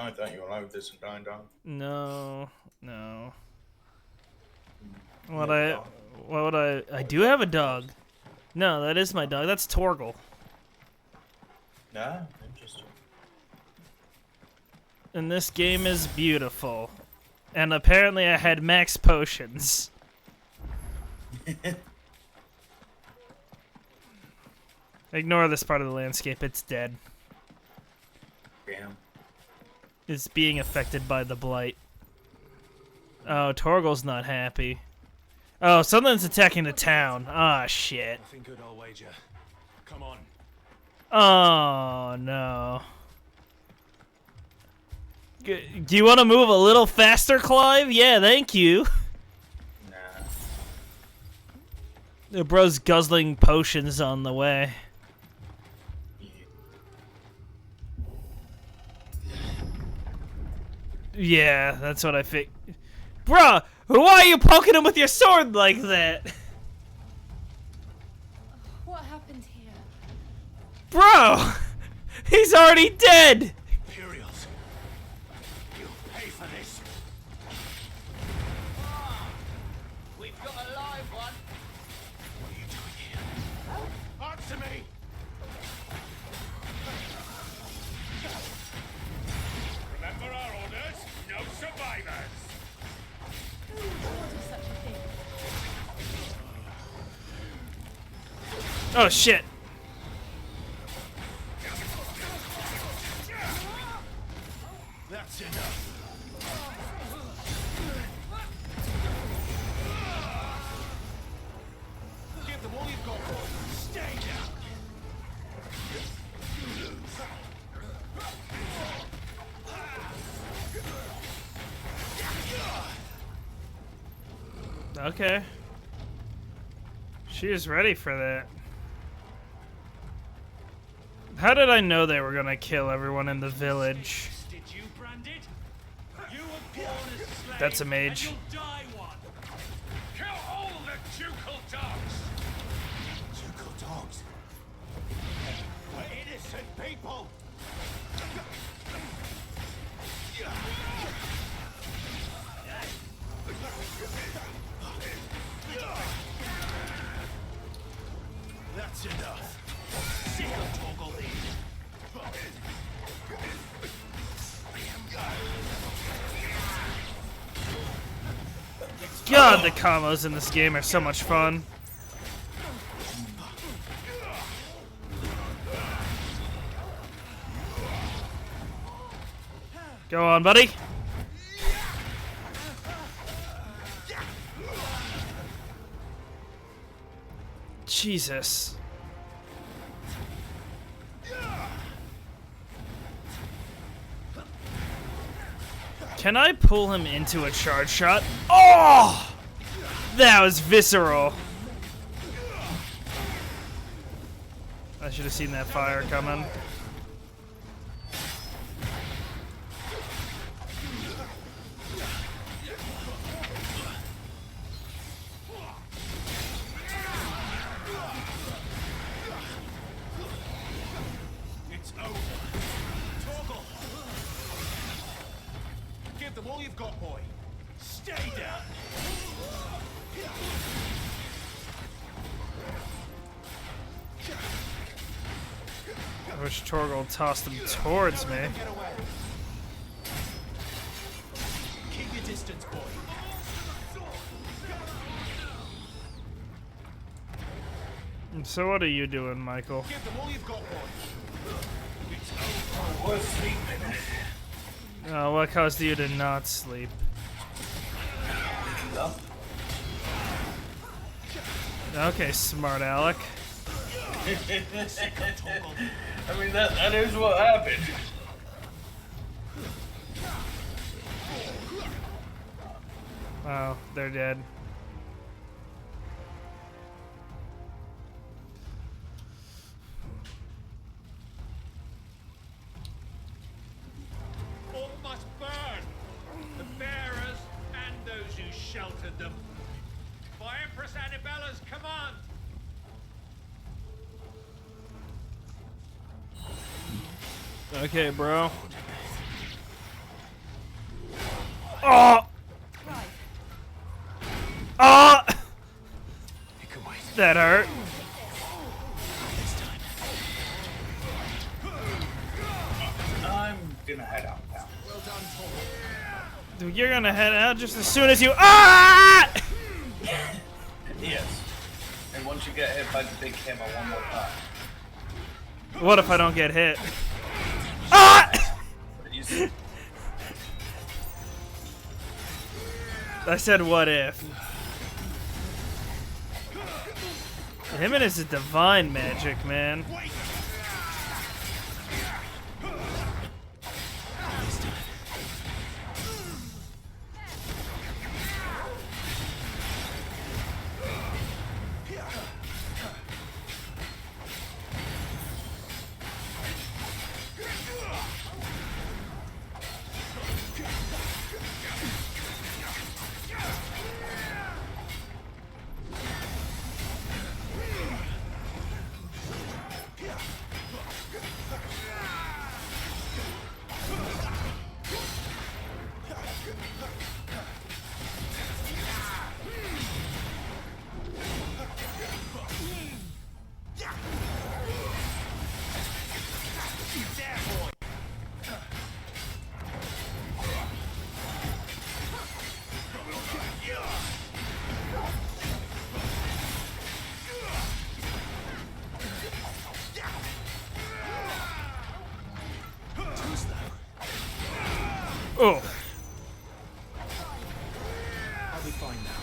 I thought you were allowed this and dying down. No, no. What Yeah, would I do have a dog. No, that is my dog. That's Torgal. nah, interesting. And this game is beautiful. And apparently I had max potions. Ignore this part of the landscape, it's dead. Damn. It's being affected by the blight. Oh, Torgal's not happy. Oh, something's attacking the town. Ah, shit. Nothing good, I'll wager. Come on. Oh, no. Do you want to move a little faster, Clive? Yeah, thank you. Nah. The bro's guzzling potions on the way. Yeah, that's what I think. Bruh, why are you poking him with your sword like that? What happened here? Bro! He's already dead! Imperials. You'll pay for this. We've got a live one. What are you doing here? Answer me! Remember our orders? No survivors! Who would do such a thing? Oh shit. That's enough. Give them all you've got, boy. Stay down. Okay. She is ready for that. How did I know they were gonna kill everyone in the village? Did you brand it? You were born as slaves, That's a mage. and you'll die one. Kill all the ducal dogs. Ducal dogs? We're innocent people. That's enough. Sick of Torgal. God, the combos in this game are so much fun. Go on, buddy. Jesus. Can I pull him into a charge shot? Oh! That was visceral. I should have seen that fire coming. It's over. Torgal. Give them all you've got, boy. Stay down. I wish Torgal tossed him towards me. Get away. Keep your distance, boy. So what are you doing, Michael? Give them all you've got, boy. It's over. We're sleeping. What caused you to not sleep? No. Okay, smart Alec. I mean, that is what happened. Oh, they're dead. All must burn. The bearers and those who sheltered them. By Empress Annibella's command. Okay, bro. Oh! Right. Oh! It can wait. That hurt. This time. I'm gonna head out now. Well done, Tom. Dude, you're gonna head out just as soon as you. Ah! Yes. And once you get hit by the big hammer one more time. What if I don't get hit? Ah! You see, I said, what if? Him and his divine magic, man. Oh. I'll be fine now.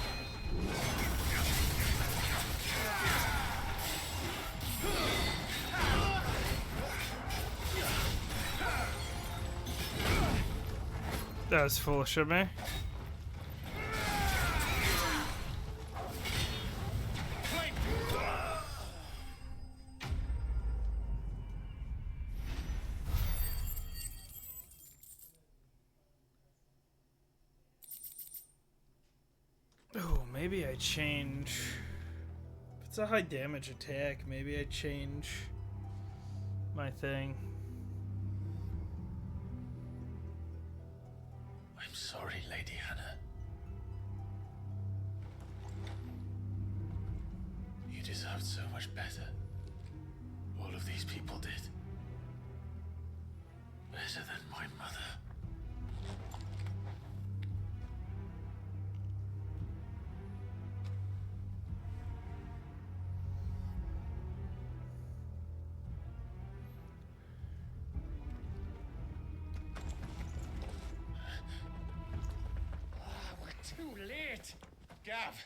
That was foolish of me. Oh, maybe I change. If it's a high damage attack, maybe I change my thing. I'm sorry, Lady Hannah. You deserved so much better. All of these people did. Better than my mother. We're too late. Gav.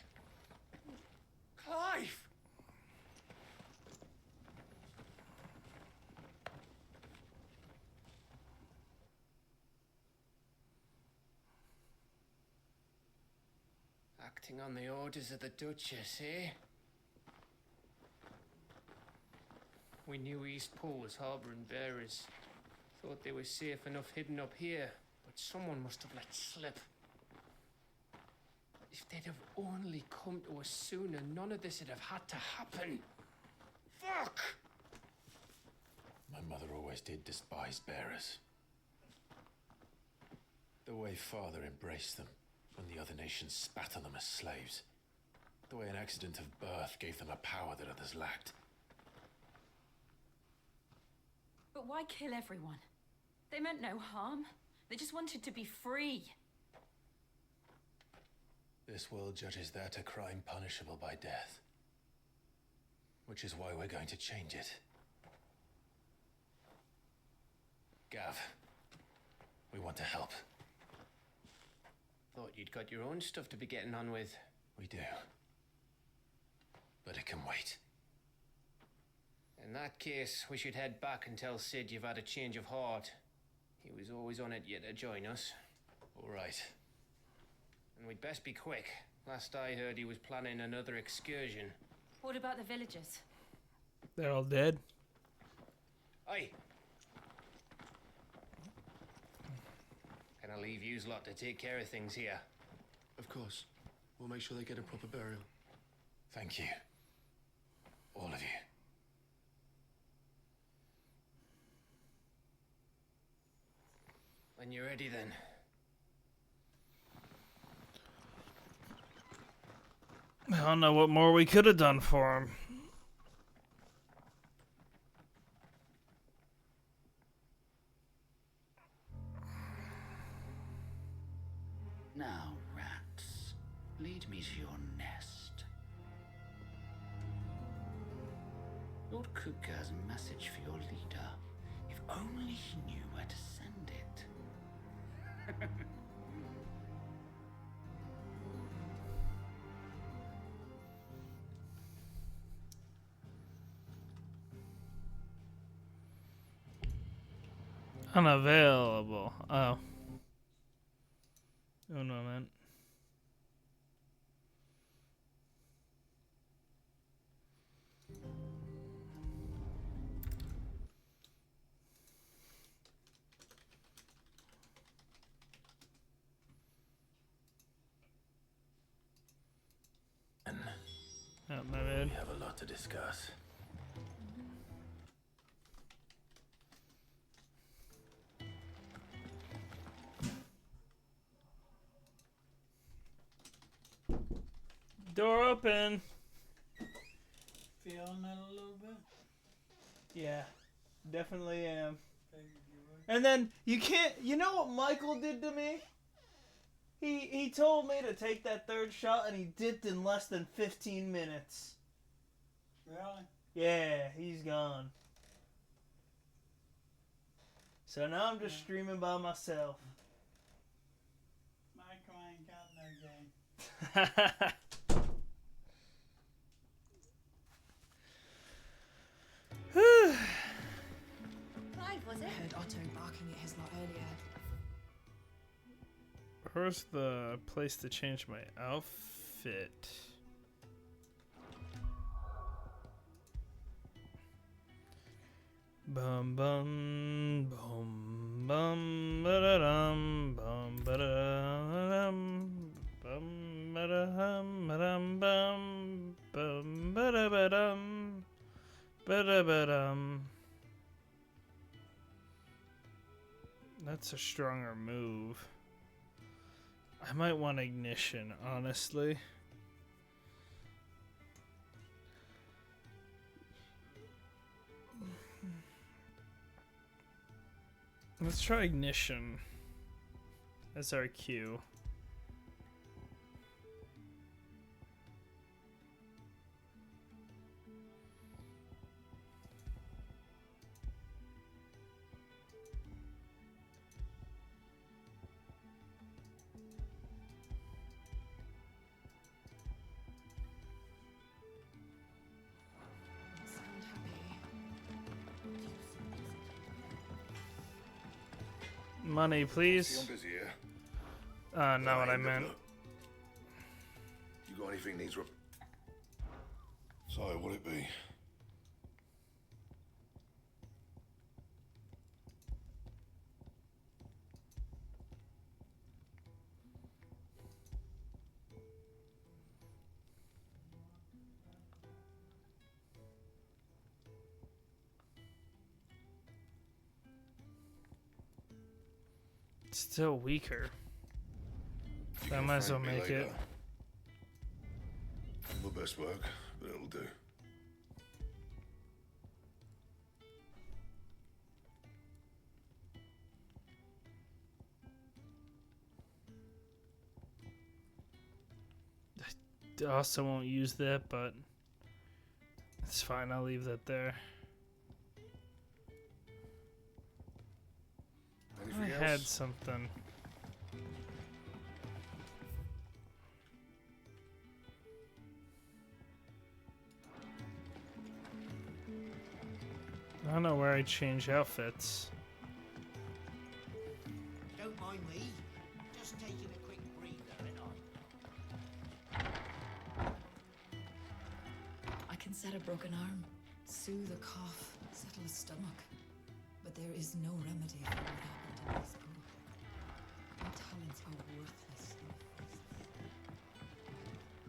Clive. Acting on the orders of the Duchess, eh? We knew East Pool was harbouring bearers. Thought they were safe enough hidden up here, but someone must have let slip. If they'd have only come to us sooner, none of this would have had to happen. Fuck! My mother always did despise bearers. The way father embraced them when the other nations spat on them as slaves. The way an accident of birth gave them a power that others lacked. But why kill everyone? They meant no harm. They just wanted to be free. This world judges that a crime punishable by death. Which is why we're going to change it. Gav, we want to help. Thought you'd got your own stuff to be getting on with. We do. But it can wait. In that case, we should head back and tell Sid you've had a change of heart. He was always on it yet to join us. All right. And we'd best be quick. Last I heard, he was planning another excursion. What about the villagers? They're all dead. Aye. Can I leave yous lot to take care of things here? Of course. We'll make sure they get a proper burial. Thank you. All of you. When you're ready then. I don't know what more we could have done for him. Now, rats, lead me to your nest. Lord Kupka has a message for your leader. If only he knew where to send it. Unavailable. Oh. Un moment. Oh, my bad. We have a lot to discuss. Door open. Feeling that a little bit? Yeah, definitely am. And then you can't. You know what Michael did to me? He told me to take that third shot, and he dipped in less than 15 minutes. Really? Yeah, he's gone. So now I'm just streaming by myself. Michael ain't got no game. Clive, was I it? heard Otto barking at his lot earlier. Where's the place to change my outfit? Bum bum bum bum ba-da-dum bum ba-da-dum bum ba-da-hum ba-dum bum bum ba-da-ba-dum ba-da-ba-dum. That's a stronger move. I might want ignition, honestly. Let's try ignition as our cue. Sound happy. Money, please. I'm busy here. Not what I meant. You got anything needs So, what'd it be? Still weaker. You I can might as well thank me make later. it. My best work, but it'll do. I also won't use that, but it's fine. I'll leave that there. I Anything had else? something. I don't know where I change outfits. Don't mind me. Just taking a quick breather, ain't I? I can set a broken arm, soothe a cough, settle a stomach. But there is no remedy for what happened to this pool. My talents are worthless.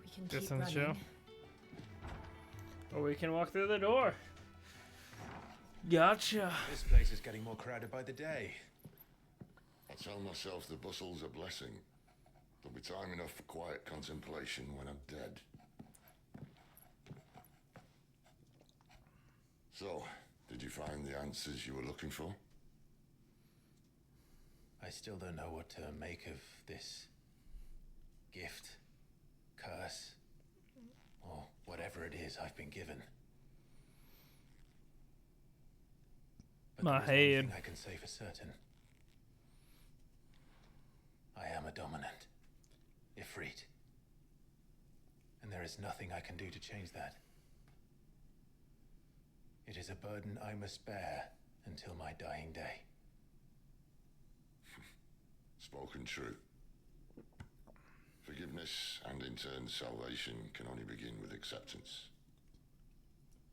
We can This keep in the running. show. Or we can walk through the door. Gotcha. This place is getting more crowded by the day. I tell myself the bustle's a blessing. There'll be time enough for quiet contemplation when I'm dead. So, did you find the answers you were looking for? I still don't know what to make of this gift, curse, or whatever it is I've been given. But My there is one head. thing I can say for certain. I am a dominant, Ifrit. And there is nothing I can do to change that. It is a burden I must bear until my dying day. Spoken true. Forgiveness and in turn salvation can only begin with acceptance.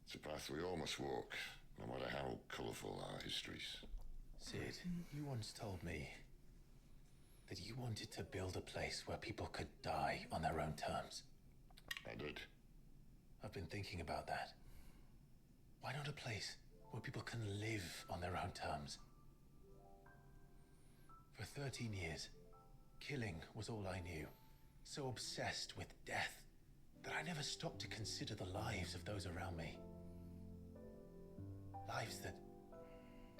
It's a path we all must walk, no matter how colourful our histories. Sid, you once told me that you wanted to build a place where people could die on their own terms. I did. I've been thinking about that. Why not a place where people can live on their own terms? For 13 years, killing was all I knew. So obsessed with death that I never stopped to consider the lives of those around me. Lives that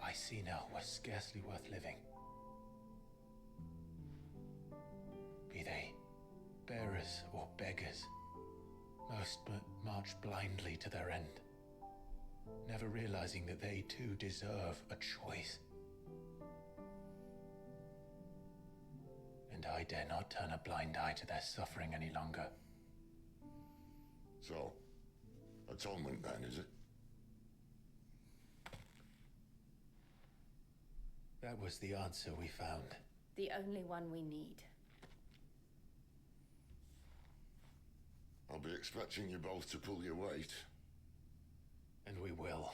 I see now were scarcely worth living. Be they bearers or beggars, most march blindly to their end, never realizing that they too deserve a choice. And I dare not turn a blind eye to their suffering any longer. So, atonement then, is it? That was the answer we found. The only one we need. I'll be expecting you both to pull your weight. And we will.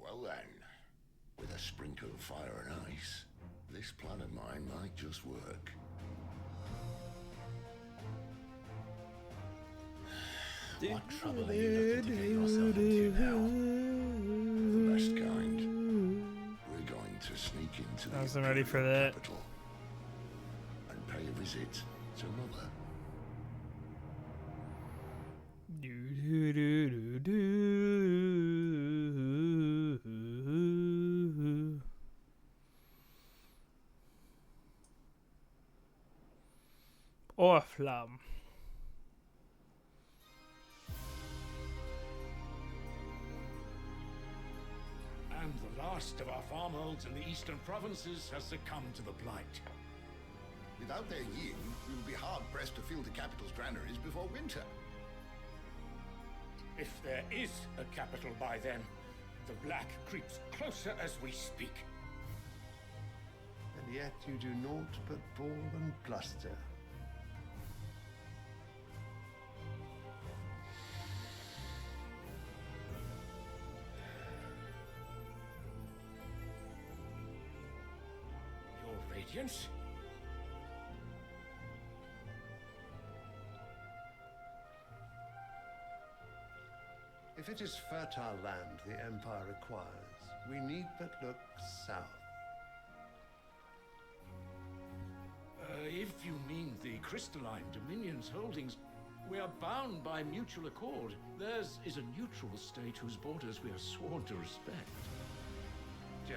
Well then, with a sprinkle of fire and ice, this plan of mine might just work. What trouble are you looking to get yourself into now? The best kind. We're going to sneak into the I wasn't ready for that. capital and pay a visit to Mother. Orflam. And the last of our farmholds in the eastern provinces has succumbed to the blight. Without their yin, we will be hard-pressed to fill the capital's granaries before winter. If there is a capital by then, the black creeps closer as we speak. And yet you do naught but bawl and bluster. Your Radiance? If it is fertile land the Empire requires, we need but look south. If you mean the crystalline Dominion's holdings, we are bound by mutual accord. Theirs is a neutral state whose borders we are sworn to respect.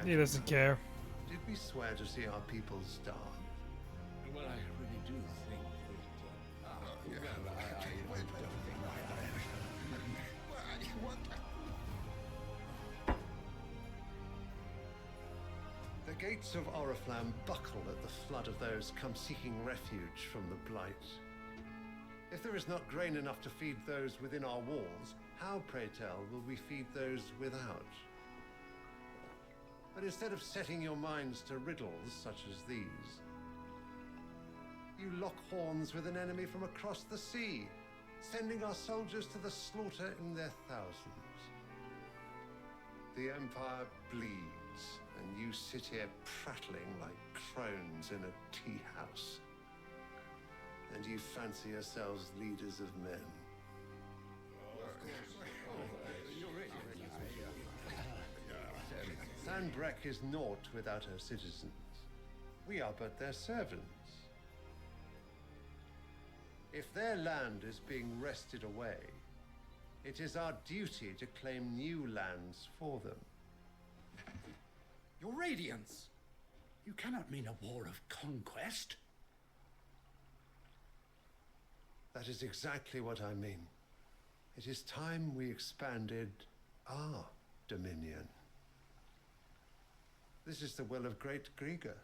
He doesn't care. Did we swear to see our people starve? Well, I really do think that... The gates of Oriflamme buckle at the flood of those come seeking refuge from the blight. If there is not grain enough to feed those within our walls, how, pray tell, will we feed those without? But instead of setting your minds to riddles such as these, you lock horns with an enemy from across the sea, sending our soldiers to the slaughter in their thousands. The Empire bleeds, and you sit here prattling like crones in a tea house. And you fancy yourselves leaders of men. Sandbreck is naught without her citizens. We are but their servants. If their land is being wrested away, It is our duty to claim new lands for them. Your Radiance! You cannot mean a war of conquest. That is exactly what I mean. It is time we expanded our dominion. This is the will of great Grieger.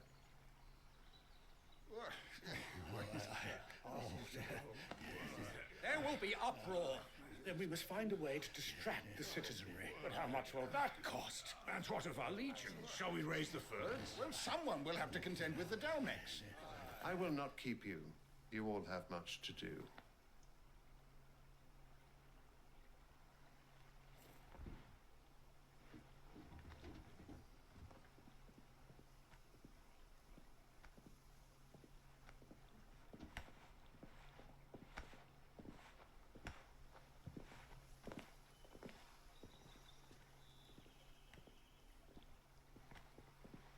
There will be uproar. Then we must find a way to distract the citizenry. But how much will that cost? And what of our legions? Shall we raise the furs? Well, someone will have to contend with the Dalmex. I will not keep you. You all have much to do.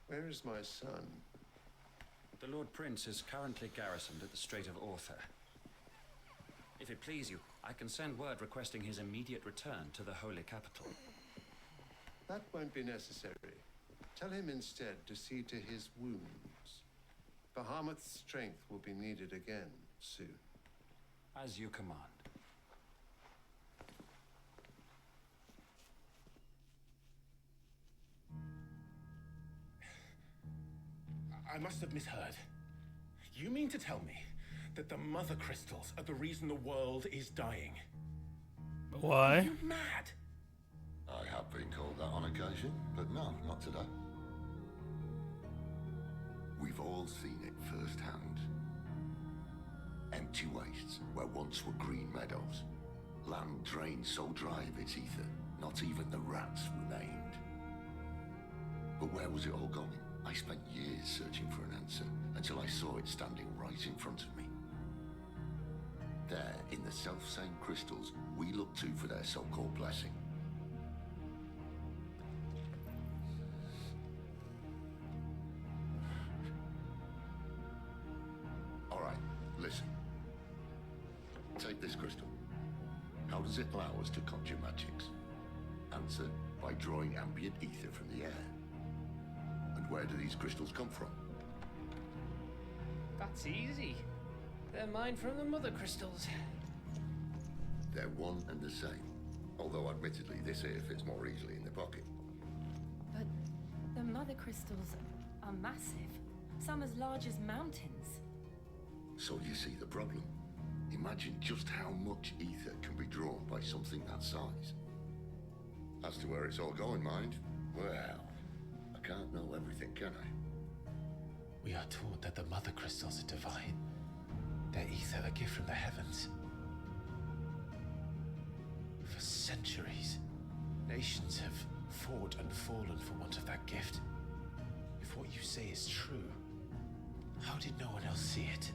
Where is my son? The Lord Prince is currently garrisoned at the Strait of Orther. If it please you, I can send word requesting his immediate return to the Holy Capital. That won't be necessary. Tell him instead to see to his wounds. Bahamut's strength will be needed again soon. As you command. I must have misheard. You mean to tell me that the Mother Crystals are the reason the world is dying? Why? Are you mad? I have been called that on occasion, but no, not today. We've all seen it firsthand. Empty wastes where once were green meadows. Land drained so dry of its ether, not even the rats remained. But where was it all going? I spent years searching for an answer until I saw it standing right in front of me. There, in the self-same crystals we look to for their so-called blessing. All right, listen. Take this crystal. How does it allow us to conjure magics? Answer, by drawing ambient ether from the air. And where do these crystals come from? That's easy. They're mine from the Mother Crystals. They're one and the same. Although admittedly, this here fits more easily in the pocket. But the Mother Crystals are massive. Some as large as mountains. So you see the problem. Imagine just how much ether can be drawn by something that size. As to where it's all going, mind, well, I can't know everything, can I? We are taught that the Mother Crystals are divine. Their ether a gift from the heavens. For centuries, nations have fought and fallen for want of that gift. If what you say is true, how did no one else see it?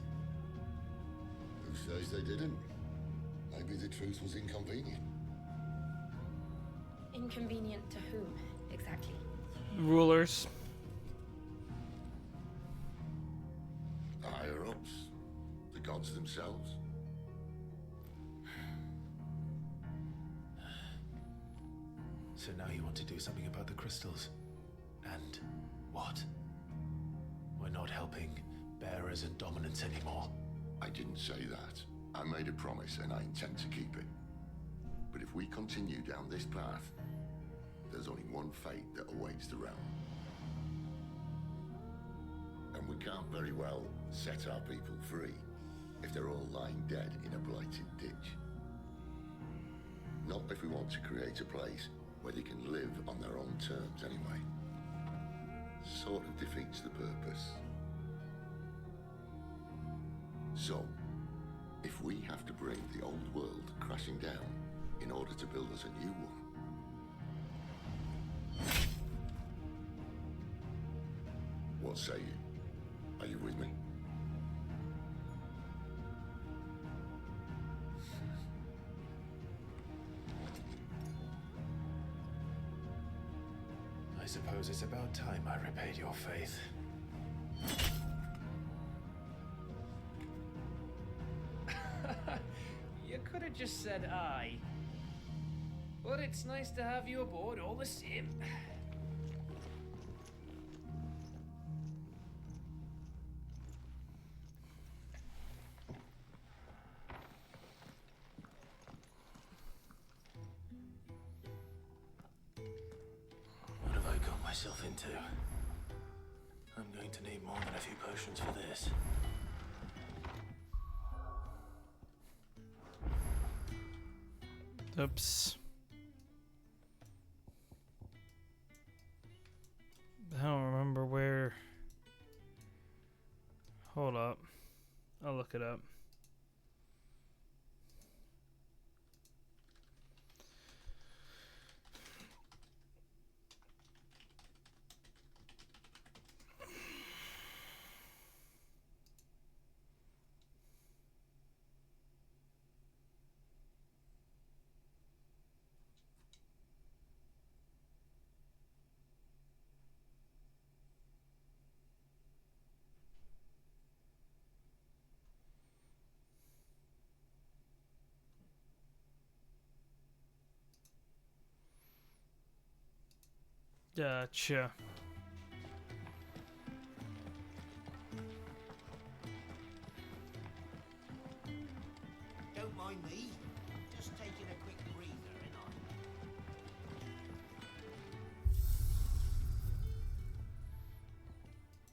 Who says they didn't? Maybe the truth was inconvenient. Inconvenient to whom, exactly? Rulers. The higher-ups, the gods themselves. So now you want to do something about the crystals? And what? We're not helping bearers and dominants anymore. I didn't say that. I made a promise and I intend to keep it. But if we continue down this path, there's only one fate that awaits the realm. And we can't very well set our people free if they're all lying dead in a blighted ditch. Not if we want to create a place where they can live on their own terms anyway. Sort of defeats the purpose. So, if we have to bring the old world crashing down in order to build us a new one, what say you? Are you with me? I suppose it's about time I repaid your faith. You could have just said aye. But it's nice to have you aboard all the same. What have I got myself into? I'm going to need more than a few potions for this. Oops. I don't remember where. Hold up. I'll look it up. Gotcha. Don't mind me. Just taking a quick breather, ain't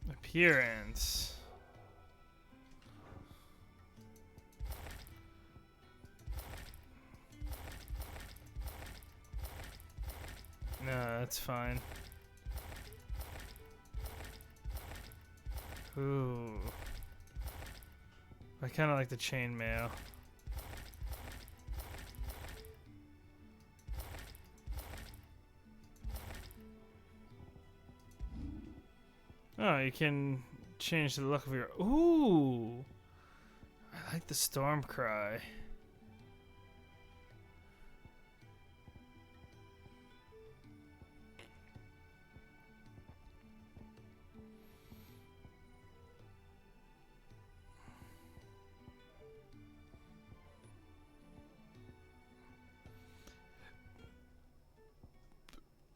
I? Appearance. No, that's fine. Ooh. I kind of like the chainmail. Oh, you can change the look of your... Ooh! I like the storm cry.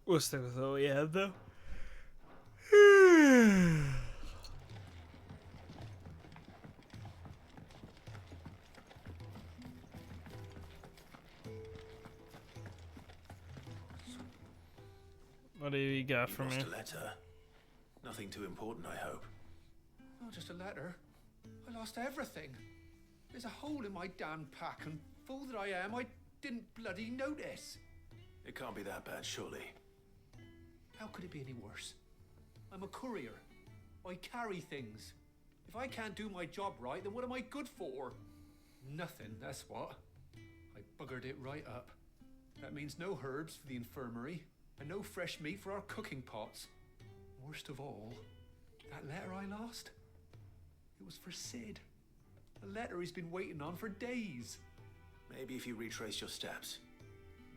We'll stick with what we have, though. What do you got for me? Lost a letter. Nothing too important, I hope. Not just a letter. I lost everything. There's a hole in my damn pack, and fool that I am, I didn't bloody notice. It can't be that bad, surely. How could it be any worse? I'm a courier. I carry things. If I can't do my job right, then what am I good for? Nothing, that's what. I buggered it right up. That means no herbs for the infirmary, and no fresh meat for our cooking pots. Worst of all, that letter I lost, it was for Sid. A letter he's been waiting on for days. Maybe if you retrace your steps.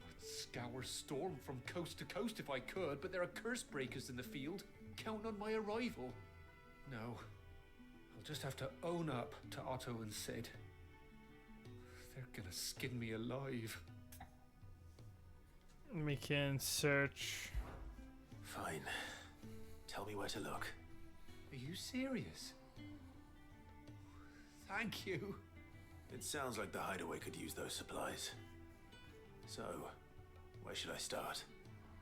I'd scour Storm from coast to coast if I could, but there are curse breakers in the field, counting on my arrival. No, I'll just have to own up to Otto and Sid. They're gonna skin me alive. We can search. Fine. Tell me where to look. Are you serious? Thank you. It sounds like the hideaway could use those supplies. So, where should I start?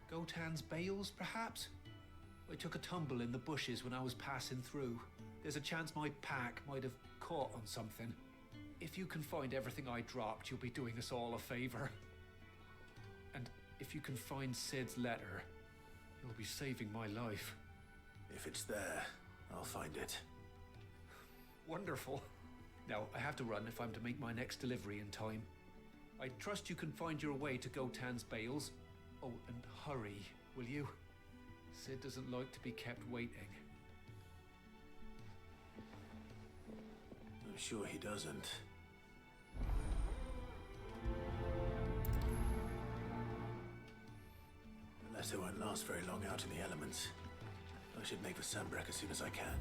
Gotan's bales, perhaps? I took a tumble in the bushes when I was passing through. There's a chance my pack might have caught on something. If you can find everything I dropped, you'll be doing us all a favor. And if you can find Sid's letter, you'll be saving my life. If it's there, I'll find it. Wonderful. Now, I have to run if I'm to make my next delivery in time. I trust you can find your way to Gotan's bales. Oh, and hurry, will you? Sid doesn't like to be kept waiting. I'm sure he doesn't. The letter won't last very long out in the elements. I should make for Sambrek as soon as I can.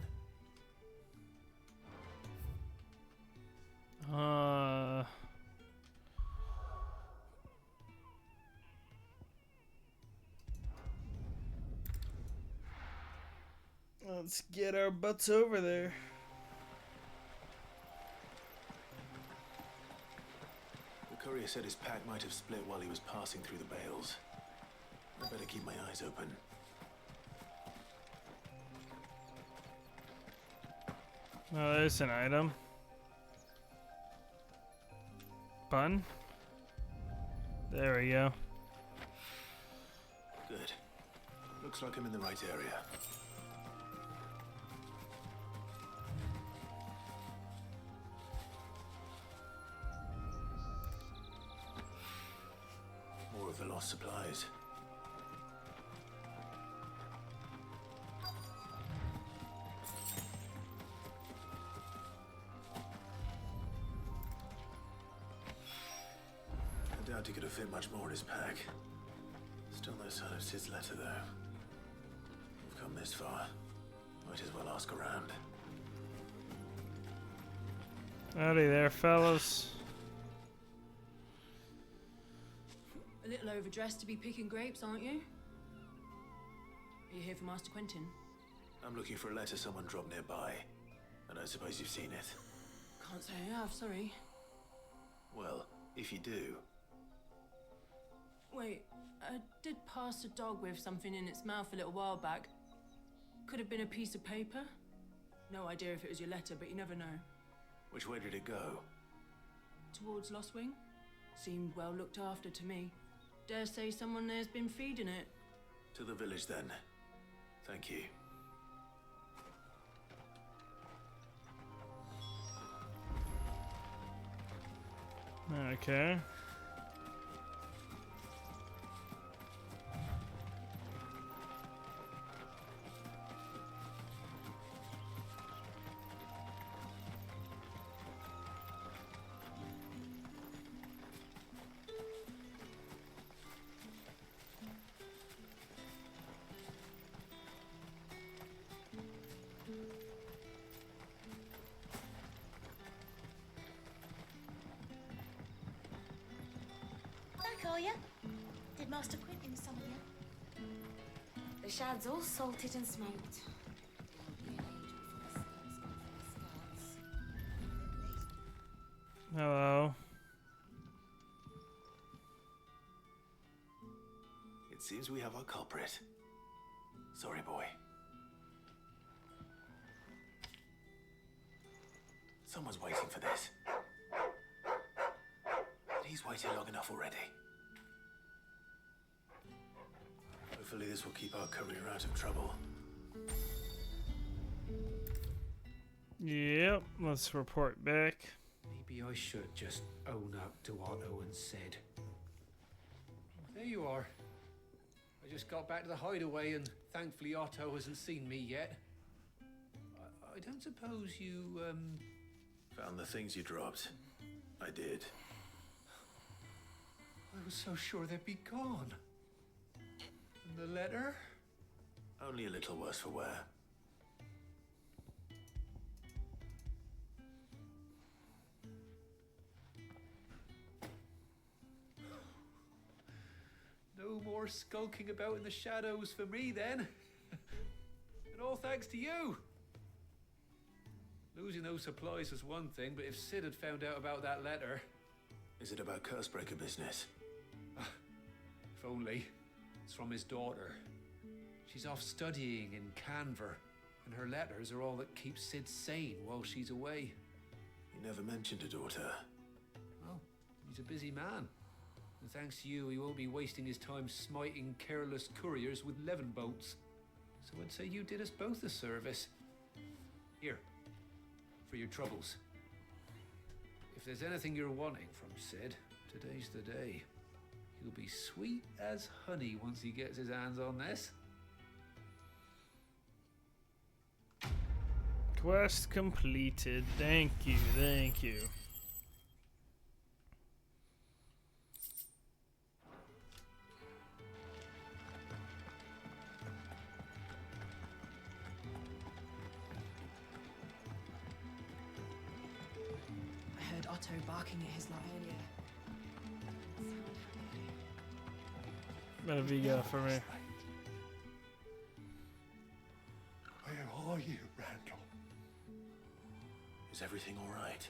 Let's get our butts over there. The courier said his pack might have split while he was passing through the bales. I better keep my eyes open. Oh, there's an item. Bun. There we go. Good. Looks like I'm in the right area. More of the lost supplies. I doubt he could have fit much more in his pack. Still no sign of Sid's letter, though. We've come this far. Might as well ask around. Howdy there, fellas. A little overdressed to be picking grapes, aren't you? Are you here for Master Quentin? I'm looking for a letter someone dropped nearby. I don't suppose you've seen it. Can't say I have, sorry. Well, if you do, Wait, I did pass a dog with something in its mouth a little while back. Could have been a piece of paper. No idea if it was your letter, but you never know. which way did it go? Towards Lost Wing? Seemed well looked after to me. Dare say someone there's been feeding it. To the village, then. Thank you. Okay. Back, are you? Did Master Quentin summon you? The shad's all salted and smoked. Hello. It seems we have our culprit. Sorry, boy. Someone's waiting for this. And he's waited long enough already. Hopefully this will keep our courier out of trouble. Yep, let's report back. Maybe I should just own up to Otto and Sid. There you are. I just got back to the hideaway and thankfully Otto hasn't seen me yet. I don't suppose you, Found the things you dropped. I did. I was so sure they'd be gone. And the letter? Only a little worse for wear. No more skulking about in the shadows for me then. And all thanks to you. Losing those supplies was one thing, but if Sid had found out about that letter... Is it about Cursebreaker business? If only. It's from his daughter. She's off studying in Canver, and her letters are all that keeps Sid sane while she's away. You never mentioned a daughter. Well, he's a busy man. And thanks to you, he won't be wasting his time smiting careless couriers with levin bolts. So I'd say you did us both a service. Here, for your troubles. If there's anything you're wanting from Sid, today's the day. He'll be sweet as honey once he gets his hands on this. Quest completed. Thank you, thank you. I heard Otto barking at his lot earlier. What have you got for me? We're you, Randall? Is everything all right?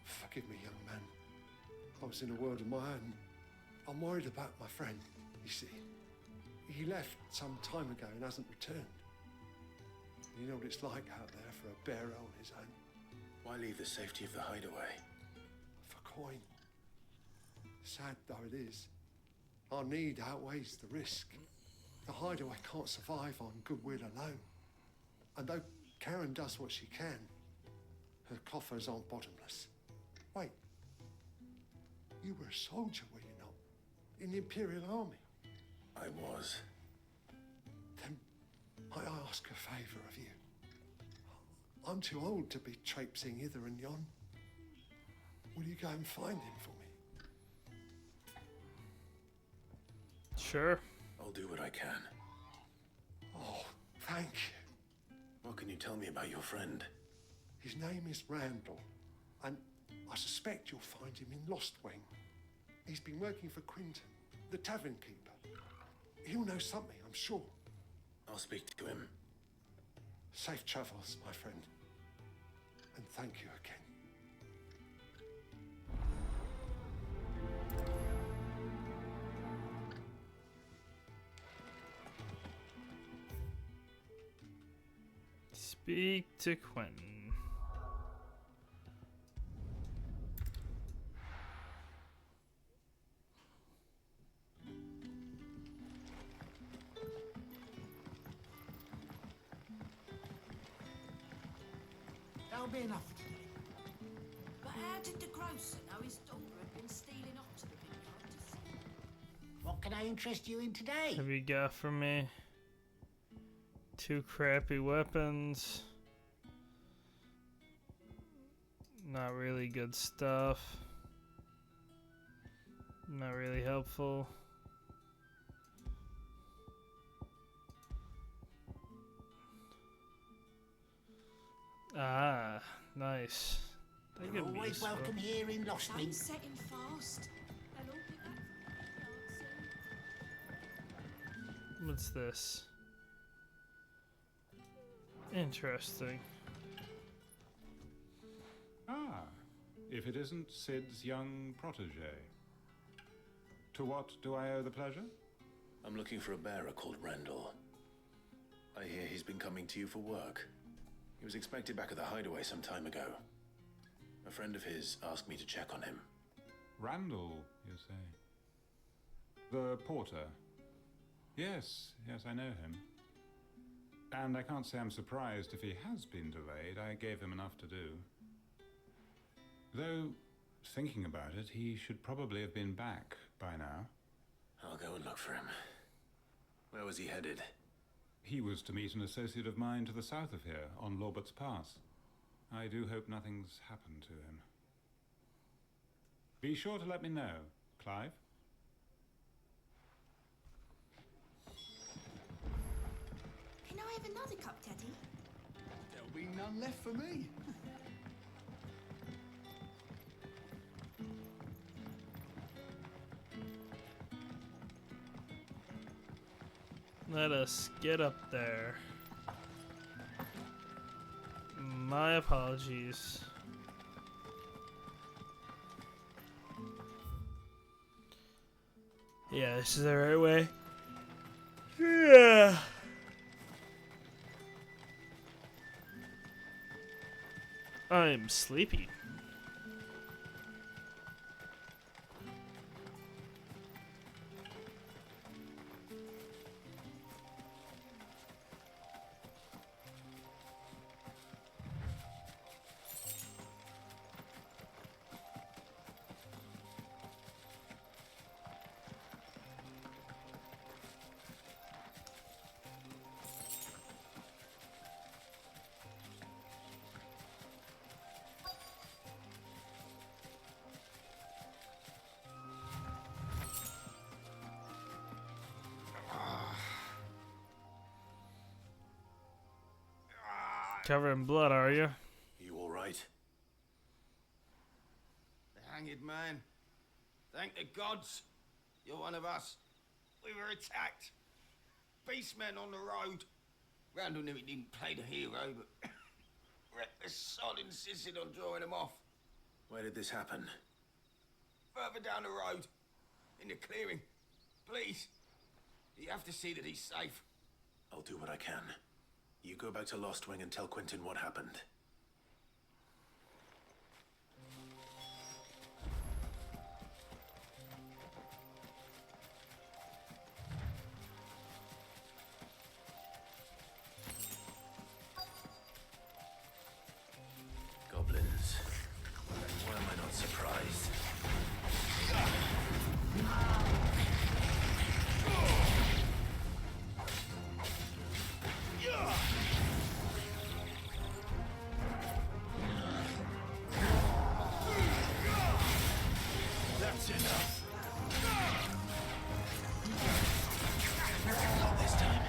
Forgive me, young man. I was in a world of my own. I'm worried about my friend, you see. He left some time ago and hasn't returned. You know what it's like out there for a bearer on his own. Why leave the safety of the hideaway? For coin. Sad though it is, our need outweighs the risk. The hideaway can't survive on goodwill alone. And though Karen does what she can, her coffers aren't bottomless. Wait, you were a soldier, were you not? In the Imperial Army? I was. Then might I ask a favour of you? I'm too old to be traipsing hither and yon. Will you go and find him for me? Sure. I'll do what I can. Oh, thank you. What can you tell me about your friend? His name is Randall, and I suspect you'll find him in Lost Wing. He's been working for Quinton, the tavern keeper. He'll know something, I'm sure. I'll speak to him. Safe travels, my friend. And thank you again. Speak to Quentin. That'll be enough for today. But how did the grocer know his daughter had been stealing off to the vineyard to sell? What can I interest you in today? Have you got for me? 2 crappy weapons. Not really good stuff. Not really helpful. Ah, nice. That You're could be always useful. welcome here in Lost Wing. Sun's setting fast. They'll all be back from the vineyard soon. What's this? Interesting. Ah, if it isn't Sid's young protege. To what do I owe the pleasure? I'm looking for a bearer called Randall. I hear he's been coming to you for work. He was expected back at the hideaway some time ago. A friend of his asked me to check on him. Randall, you say? The porter? Yes, I know him. And I can't say I'm surprised if he has been delayed. I gave him enough to do. Though, thinking about it, he should probably have been back by now. I'll go and look for him. Where was he headed? He was to meet an associate of mine to the south of here, on Lorbert's Pass. I do hope nothing's happened to him. Be sure to let me know, Clive. Can I have another cup, Daddy? There'll be none left for me. Let us get up there. My apologies. Yeah, this is the right way. Yeah. I'm sleepy. Covered in blood, are you? You all right? The hanged man. Thank the gods. You're one of us. We were attacked. Beastmen on the road. Randall knew he didn't play the hero, but the sod insisted on drawing him off. Where did this happen? Further down the road, in the clearing. Please, you have to see that he's safe. I'll do what I can. You go back to Lost Wing and tell Quentin what happened. Goblins. Why am I not surprised? That's enough. Not this time.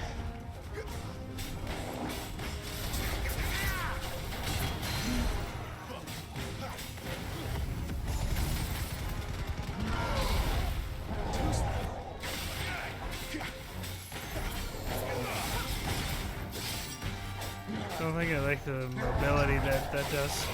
I don't think I like the mobility that does.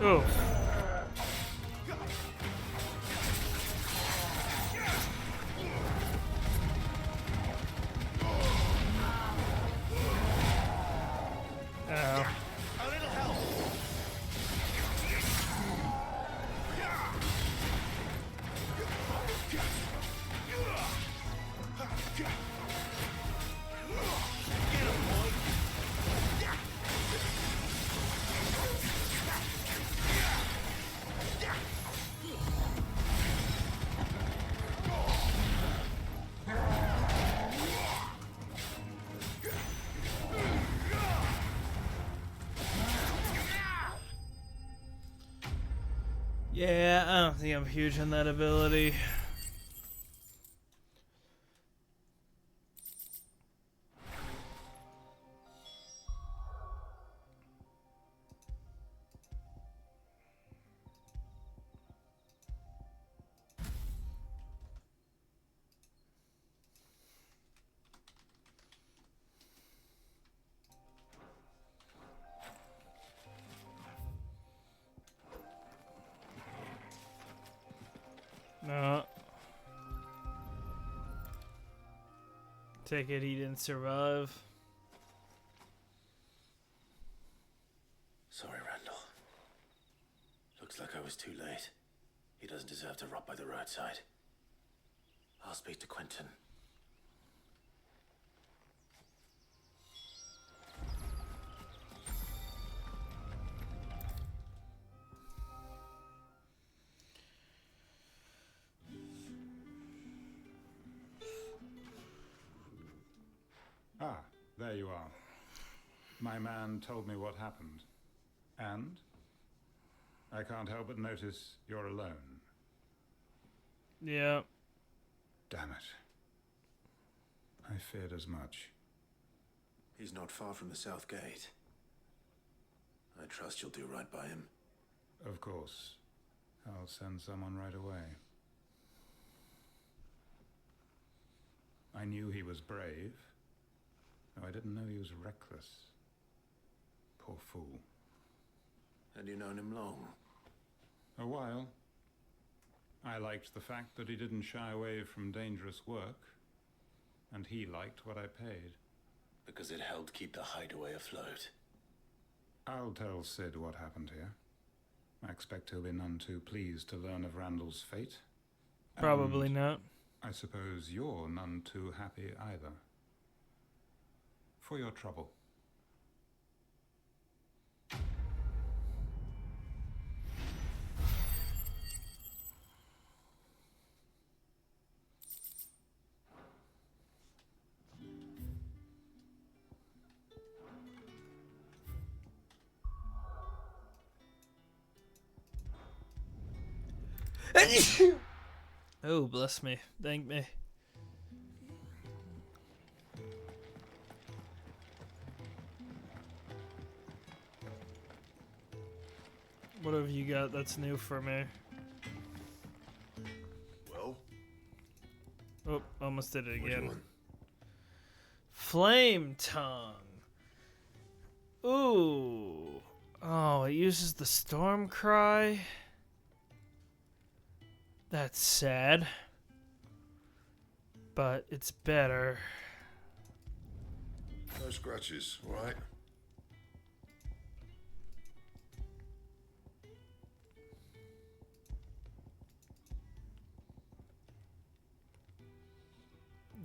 Oh. A little help. Yeah, I don't think I'm huge on that ability. No. Take it he didn't survive. Sorry, Randall. Looks like I was too late. He doesn't deserve to rot by the roadside. I'll speak to Quentin. Ah, there you are. My man told me what happened. And? I can't help but notice you're alone. Yeah. Damn it. I feared as much. He's not far from the South Gate. I trust you'll do right by him. Of course. I'll send someone right away. I knew he was brave. No, I didn't know he was reckless. Poor fool. Had you known him long? A while. I liked the fact that he didn't shy away from dangerous work, and he liked what I paid. Because it helped keep the hideaway afloat. I'll tell Sid what happened here. I expect he'll be none too pleased to learn of Randall's fate. Probably And not. I suppose you're none too happy either. For your trouble. Oh, bless me. Thank me. What have you got that's new for me? Well? Oh, almost did it What do you again. want? Flame tongue. Ooh. Oh, it uses the storm cry. That's sad. But it's better. No scratches, alright?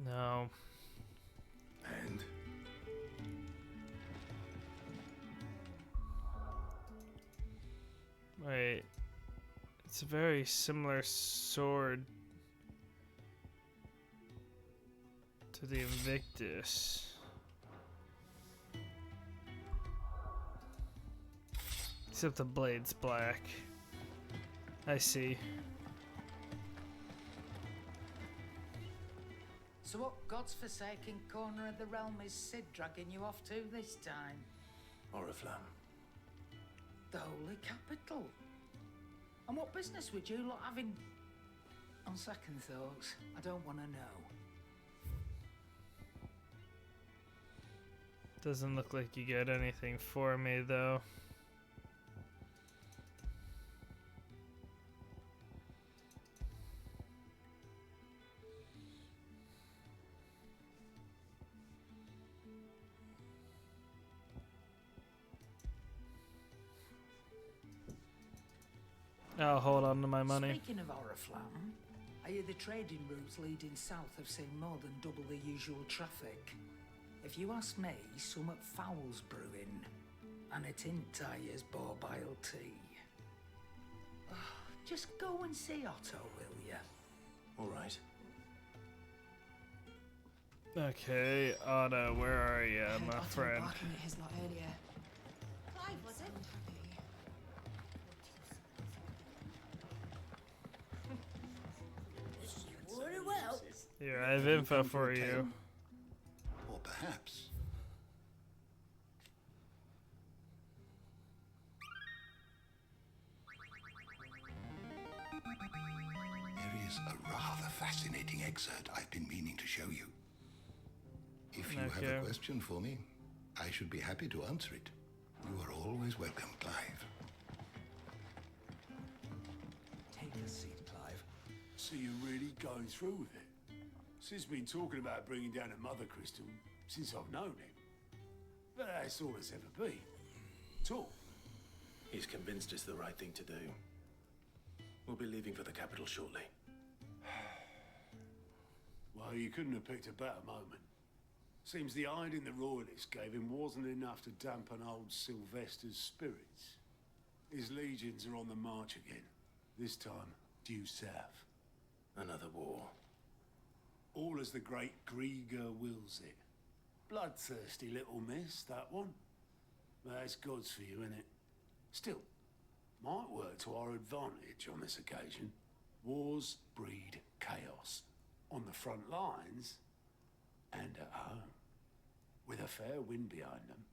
No. And? Wait. It's a very similar sword to the Invictus. Except the blade's black. I see. So what God's forsaken corner of the realm is Sid dragging you off to this time? Oriflamme. The Holy Capital. And what business would you lot having? On second thoughts, I don't want to know. Doesn't look like you get anything for me, though. I'll hold on to my money. Speaking of Oriflamme, I hear the trading routes leading south have seen more than double the usual traffic. If you ask me, summat foul's brewing, and it in Tyre's borbile tea. Just go and see Otto, will ya? Alright. Okay, Otto, where are you, my friend? Barking at his lot earlier. Clive, was it? Very well. Here, I have info for you. Or perhaps... There is a rather fascinating excerpt I've been meaning to show you. If you have a question for me, I should be happy to answer it. You are always welcome, Clive. Take a seat, Clive. So you're really going through with it? Sid's been talking about bringing down a mother crystal since I've known him. But that's all it's ever been. Talk. He's convinced it's the right thing to do. We'll be leaving for the capital shortly. Well, you couldn't have picked a better moment. Seems the hiding the royalists gave him wasn't enough to dampen old Sylvester's spirits. His legions are on the march again. This time, due south. Another war. All as the great Grieger wills it. Bloodthirsty little miss, that one. But that's God's for you, innit? Still, might work to our advantage on this occasion. Wars breed chaos. On the front lines, and at home. With a fair wind behind them,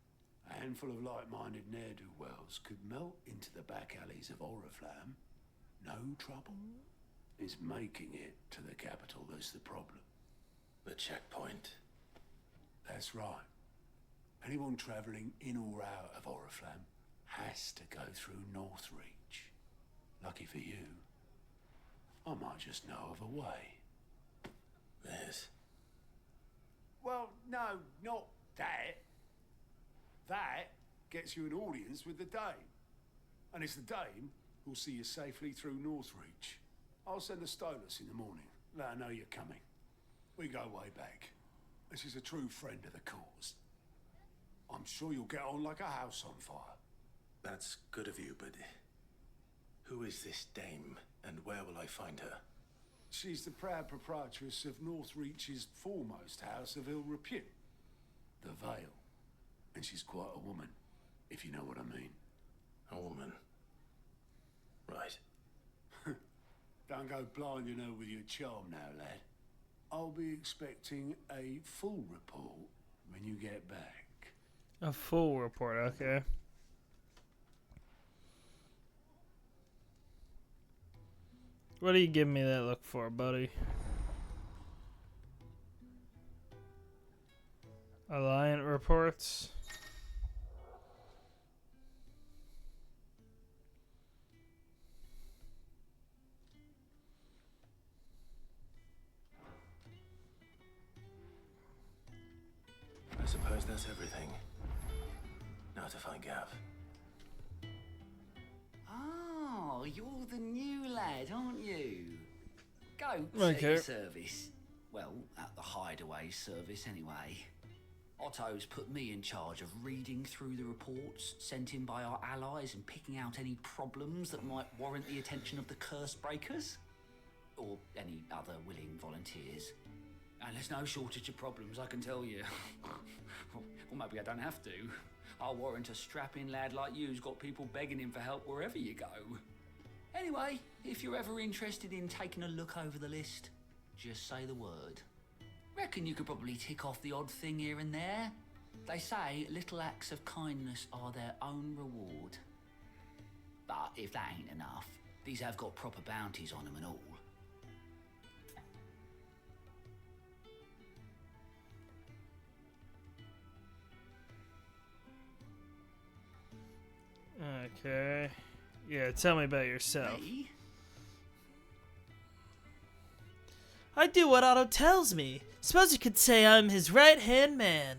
a handful of like-minded ne'er-do-wells could melt into the back alleys of Oriflamme. No trouble. It's making it to the capital that's the problem. The checkpoint. That's right. Anyone travelling in or out of Oriflamme has to go through Northreach. Lucky for you, I might just know of a way. There's... Well, no, not that. That gets you an audience with the Dame. And it's the Dame who'll see you safely through Northreach. I'll send a Stolas in the morning. Let her know you're coming. We go way back. And she's a true friend of the cause. I'm sure you'll get on like a house on fire. That's good of you, but... Who is this Dame, and where will I find her? She's the proud proprietress of Northreach's foremost house of ill repute, the Vale. And she's quite a woman, if you know what I mean. A woman. Right. Don't go blinding her with your charm now, lad. I'll be expecting a full report when you get back. A full report, okay. What are you giving me that look for, buddy? Alliant reports. I suppose that's everything. Now to find Gav. Oh, you're the new lad, aren't you? Goats Okay. at your service. Well, at the hideaway service, anyway. Otto's put me in charge of reading through the reports sent in by our allies and picking out any problems that might warrant the attention of the curse breakers. Or any other willing volunteers. And there's no shortage of problems, I can tell you. Or maybe I don't have to. I'll warrant a strapping lad like you's got people begging him for help wherever you go. Anyway, if you're ever interested in taking a look over the list, just say the word. Reckon you could probably tick off the odd thing here and there. They say little acts of kindness are their own reward. But if that ain't enough, these have got proper bounties on them and all. Okay. Yeah, tell me about yourself. Me? I do what Otto tells me. Suppose you could say I'm his right-hand man.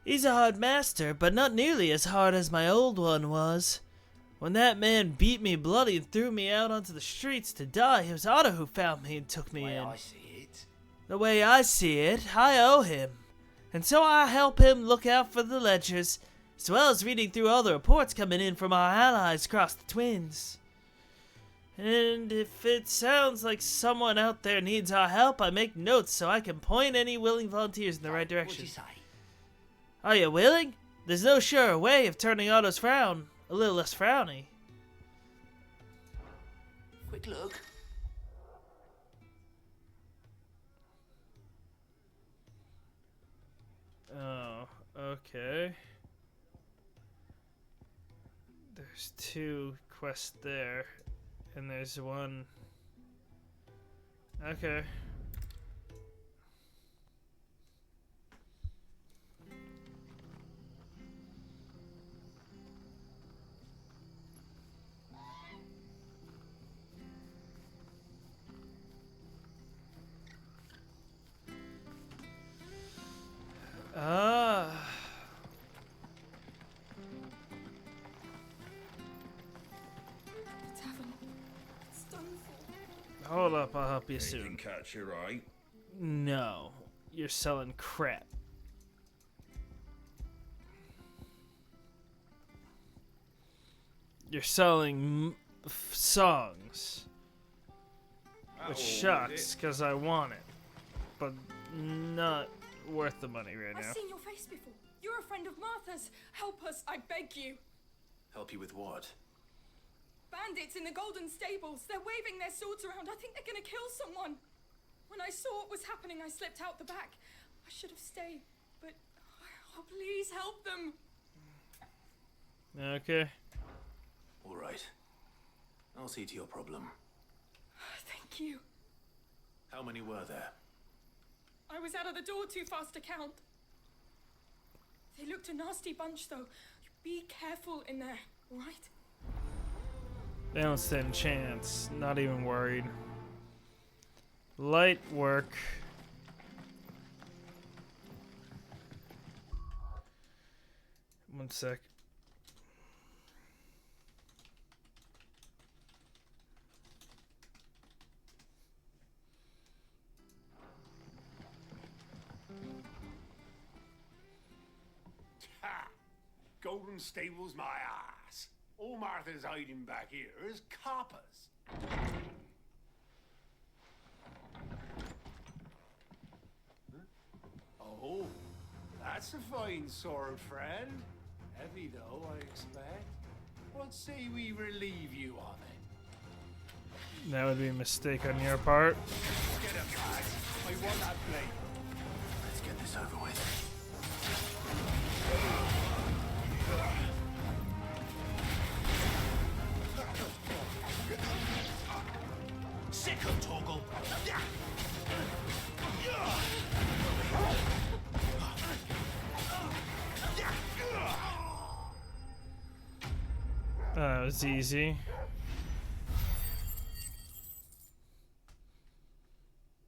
He's a hard master, but not nearly as hard as my old one was. When that man beat me bloody and threw me out onto the streets to die, it was Otto who found me and took me in. I see it. The way I see it, I owe him. And so I help him look out for the ledgers, as well as reading through all the reports coming in from our allies across the Twins. And if it sounds like someone out there needs our help, I make notes so I can point any willing volunteers in the right direction. What'd you say? Are you willing? There's no surer way of turning Otto's frown a little less frowny. Quick look. Oh, okay. There's 2 quests there, and there's 1. Okay. Ah. The tavern. It's done for. Hold up, I'll help you You soon. can catch you right. No, you're selling crap. You're selling songs. Which sucks, because I want it. But not worth the money right now. I've seen your face before. You're a friend of Martha's. Help us, I beg you. Help you with what? Bandits in the Golden Stables. They're waving their swords around. I think they're gonna kill someone. When I saw what was happening, I slipped out the back. I should have stayed, but oh, please help them. Okay. All right. I'll see to your problem. Thank you. How many were there? I was out of the door too fast to count. They looked a nasty bunch, though. Be careful in there, all right? They don't stand a chance. Not even worried. Light work. One sec. Ha! Golden Stables, my ass. All Martha's hiding back here is coppers. Oh, that's a fine sword, friend. Heavy though, I expect. What say we relieve you of it? That would be a mistake on your part. Get up, lad. I want that blade. Let's get this over with. Sick of Torgal. That was easy.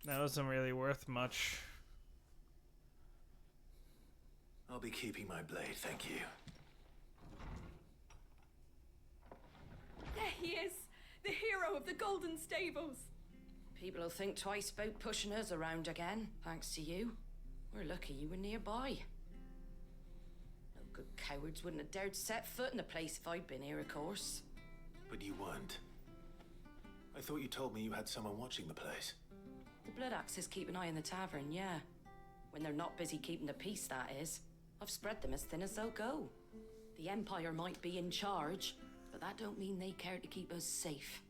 That wasn't really worth much. I'll be keeping my blade, thank you. There he is, the hero of the Golden Stables. People will think twice about pushing us around again, thanks to you. We're lucky you were nearby. No good cowards wouldn't have dared set foot in the place if I'd been here, of course. But you weren't. I thought you told me you had someone watching the place. The Blood Axes keep an eye on the tavern, yeah. When they're not busy keeping the peace, that is. I've spread them as thin as they'll go. The Empire might be in charge, but that don't mean they care to keep us safe.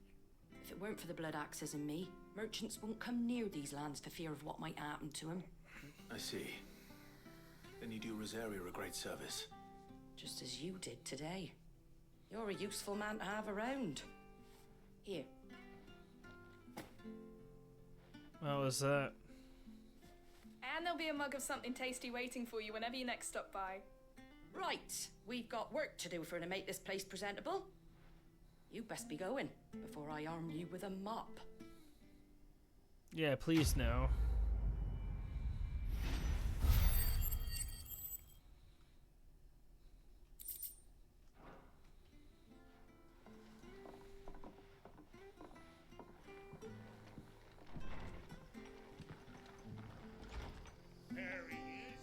If it weren't for the Blood Axes and me, merchants won't come near these lands for fear of what might happen to them. I see. Then you do Rosaria a great service. Just as you did today. You're a useful man to have around. Here. What was that? And there'll be a mug of something tasty waiting for you whenever you next stop by. Right, we've got work to do for to make this place presentable. You best be going before I arm you with a mop. Yeah, please no. There he is,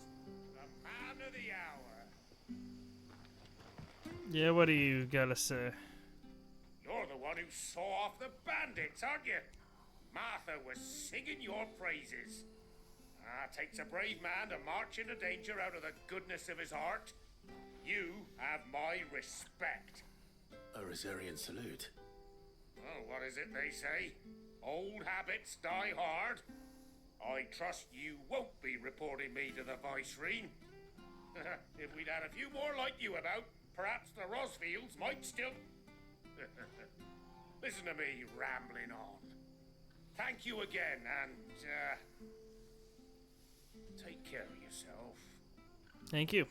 the man of the hour. Yeah, what do you gotta say? You're the one who saw off the bandits, aren't you? Martha was singing your praises. Takes a brave man to march into danger out of the goodness of his heart. You have my respect. A Rosarian salute. Oh, what is it they say? Old habits die hard. I trust you won't be reporting me to the Viceroy. If we'd had a few more like you about, perhaps the Rosfields might still... Listen to me rambling on. Thank you again, and, take care of yourself. Thank you.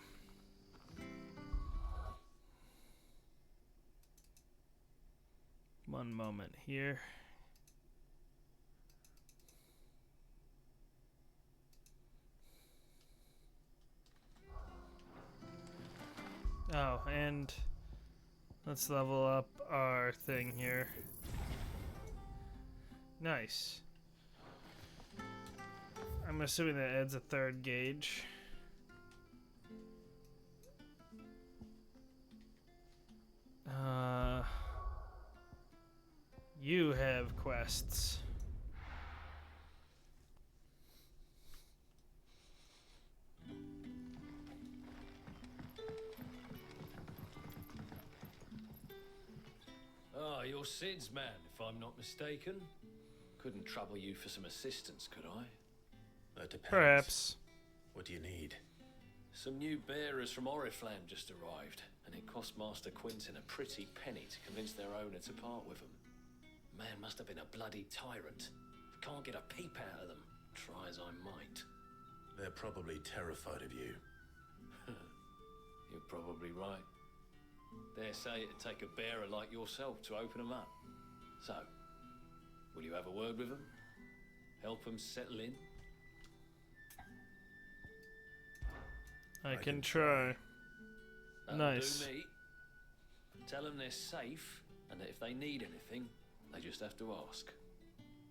One moment here. Oh, and let's level up our thing here. Nice. I'm assuming that adds a third gauge. You have quests. Ah, you're Sid's man, if I'm not mistaken. Couldn't trouble you for some assistance, could I? That depends. Perhaps. What do you need? Some new bearers from Oriflamme just arrived, and it cost Master Quinton a pretty penny to convince their owner to part with them. Man must have been a bloody tyrant. Can't get a peep out of them, try as I might. They're probably terrified of you. You're probably right. Dare say it'd take a bearer like yourself to open them up. So, will you have a word with them? Help them settle in? I can try. That'll Nice. do me. Tell them they're safe, and that if they need anything, they just have to ask.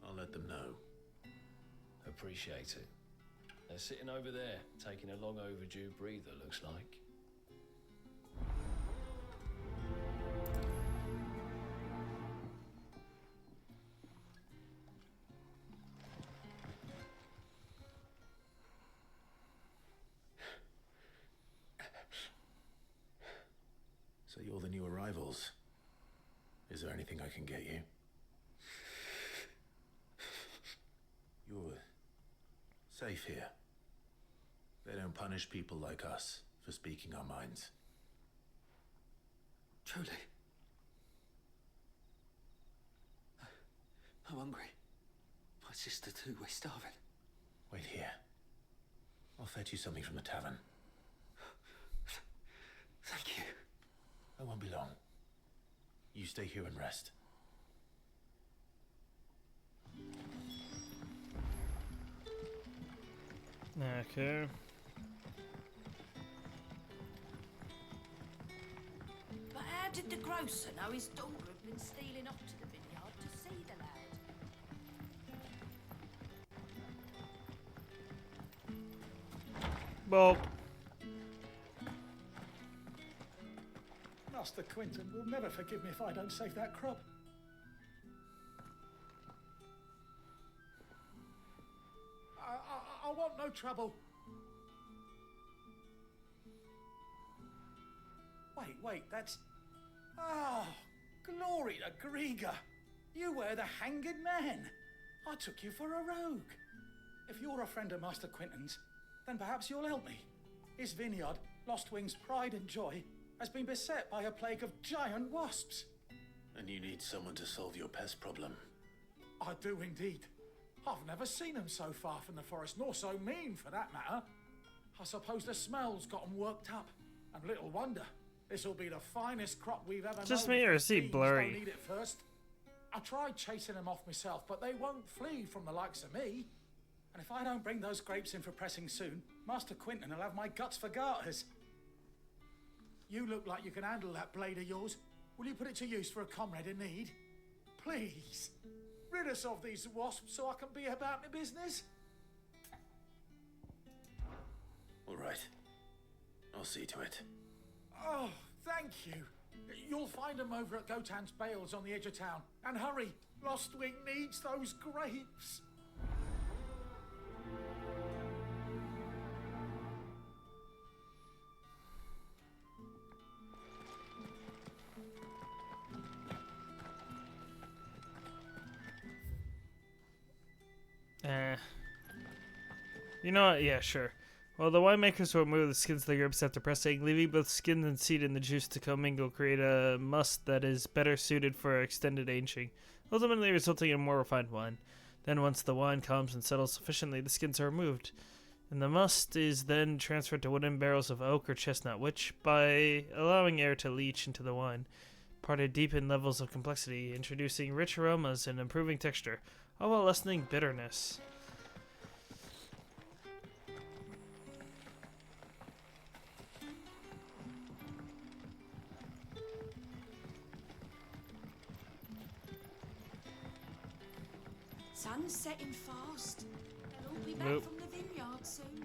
I'll let them know. Appreciate it. They're sitting over there, taking a long overdue breather, looks like. So you're the new arrivals. Is there anything I can get you? Safe here. They don't punish people like us for speaking our minds. Truly. I'm hungry. My sister too, we're starving. Wait here. I'll fetch you something from the tavern. Thank you. I won't be long. You stay here and rest. Okay. But how did the grocer know his daughter had been stealing off to the vineyard to see the lad? Well, Master Quinton will never forgive me if I don't save that crop. I want no trouble. Wait, that's... Oh, glory to Grieger. You were the hanged man. I took you for a rogue. If you're a friend of Master Quinton's, then perhaps you'll help me. His vineyard, Lostwing's pride and joy, has been beset by a plague of giant wasps. And you need someone to solve your pest problem. I do indeed. I've never seen them so far from the forest, nor so mean for that matter. I suppose the smell's got 'em worked up. And little wonder. This'll be the finest crop we've ever just known. me or is he Beans blurry? Don't eat it first. I tried chasing them off myself, but they won't flee from the likes of me. And if I don't bring those grapes in for pressing soon, Master Quinton will have my guts for garters. You look like you can handle that blade of yours. Will you put it to use for a comrade in need? Please. Rid us of these wasps so I can be about my business. All right. I'll see to it. Oh, thank you. You'll find them over at Gotan's Bales on the edge of town. And hurry, Lostwing needs those grapes. You know what? Yeah, sure. Well, the winemakers will remove the skins of the grapes after pressing, leaving both skin and seed in the juice to commingle, create a must that is better suited for extended aging, ultimately resulting in more refined wine. Then once the wine calms and settles sufficiently, the skins are removed, and the must is then transferred to wooden barrels of oak or chestnut, which, by allowing air to leach into the wine, imparted deepened levels of complexity, introducing rich aromas and improving texture, all while lessening bitterness. Sun's setting fast. They'll all be back Nope. from the vineyard soon.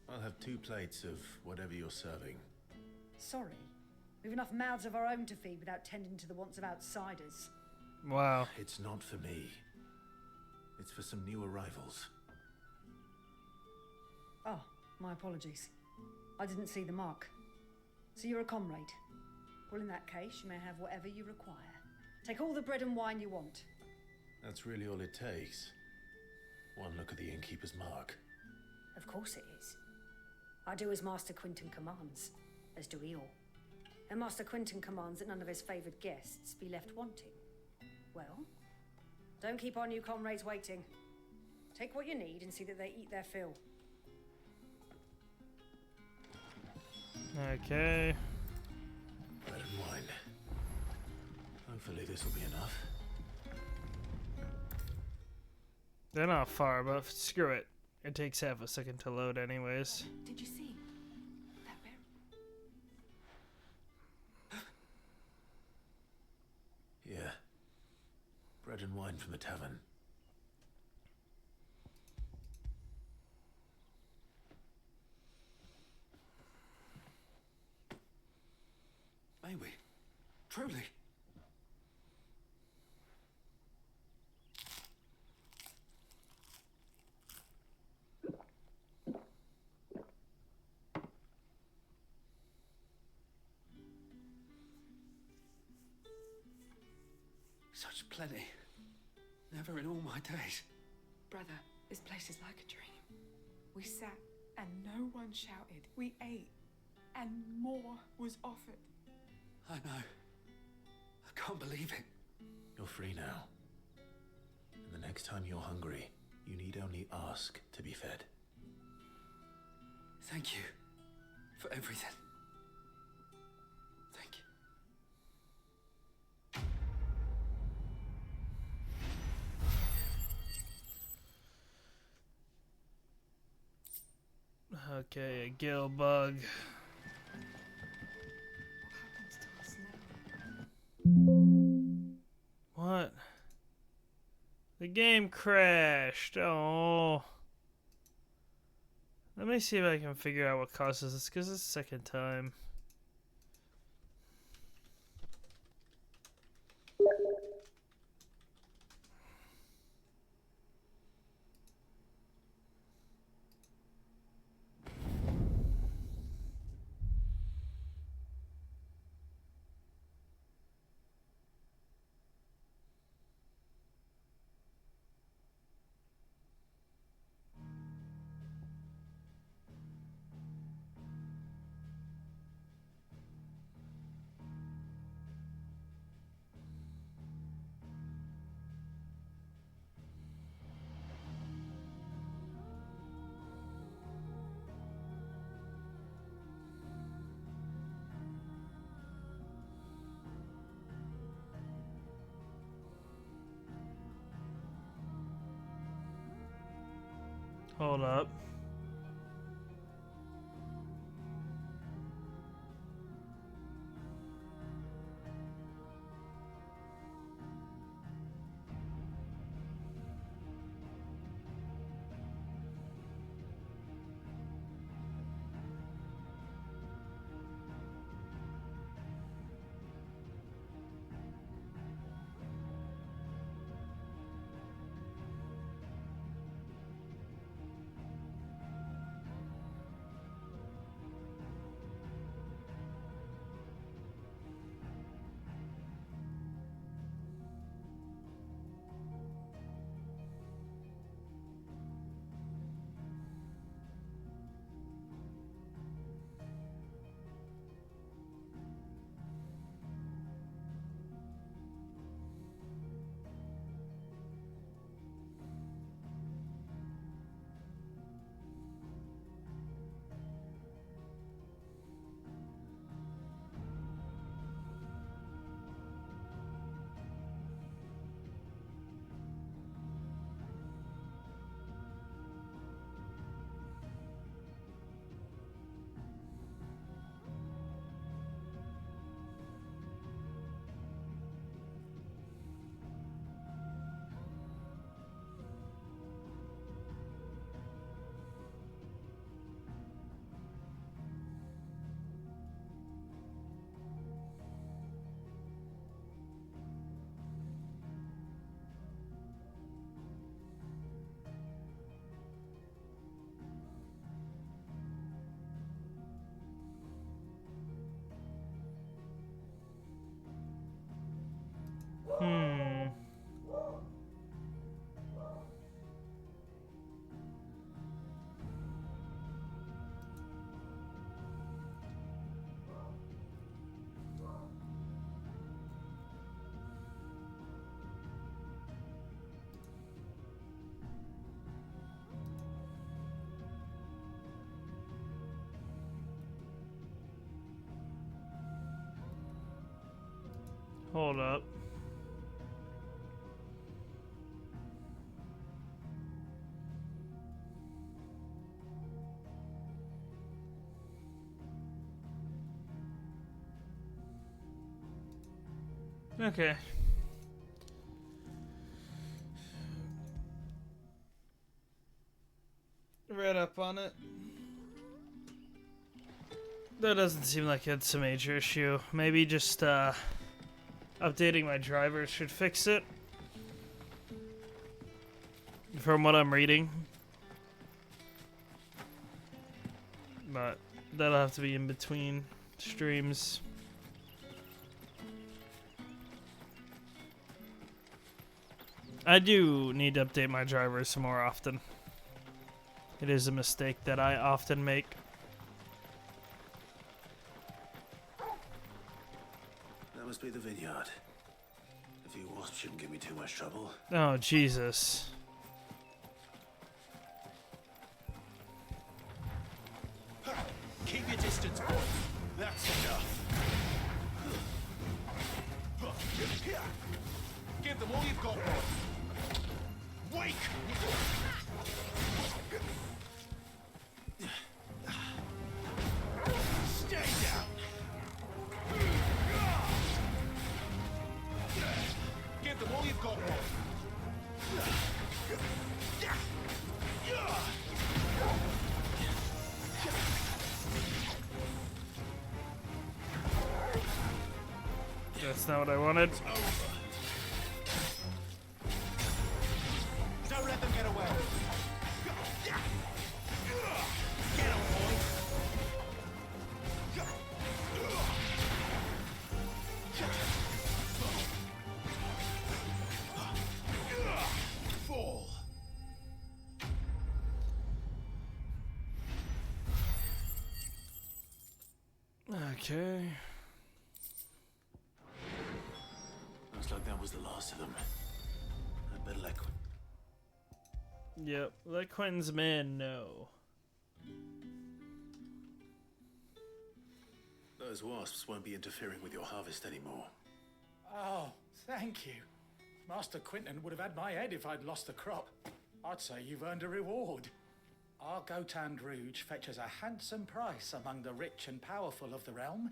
I'll have 2 plates of whatever you're serving. Sorry. We've enough mouths of our own to feed without tending to the wants of outsiders. Wow. It's not for me. It's for some new arrivals. Oh, my apologies. I didn't see the mark. So you're a comrade. Well, in that case, you may have whatever you require. Take all the bread and wine you want. That's really all it takes. One look at the innkeeper's mark. Of course it is. I do as Master Quinton commands, as do we all. And Master Quinton commands that none of his favoured guests be left wanting. Well, don't keep our new comrades waiting. Take what you need and see that they eat their fill. Okay. Bread and wine. Hopefully this will be enough. They're not far, but screw it. It takes half a second to load anyways. Did you see that bear? Yeah. Bread and wine from the tavern. May we? Truly? plenty. Never in all my days. Brother, this place is like a dream. We sat and no one shouted. We ate and more was offered. I know. I can't believe it. You're free now. And the next time you're hungry, you need only ask to be fed. Thank you for everything. Thank you. Okay, a gill bug. What? The game crashed. Oh. Let me see if I can figure out what causes this, because it's the second time. Hold up. Hold up. Okay. Read up on it. That doesn't seem like it's a major issue. Maybe just updating my drivers should fix it. From what I'm reading. But that'll have to be in between streams. I do need to update my drivers some more often. It is a mistake that I often make. That must be the vineyard. A few wasps shouldn't give me too much trouble. Oh, Jesus. Keep your distance, boy. That's enough. Give them all you've got, boy. Wake! Stay down. Give them all you've got, boy. That's not what I wanted. Don't let them get away. Get him, boy. Fall. Okay. Looks like that was the last of them. I'd better let Quinn. Yep, let Quinn's man know. Those wasps won't be interfering with your harvest anymore. Oh, thank you. Master Quinton would have had my head if I'd lost the crop. I'd say you've earned a reward. Our Gotand Rouge fetches a handsome price among the rich and powerful of the realm.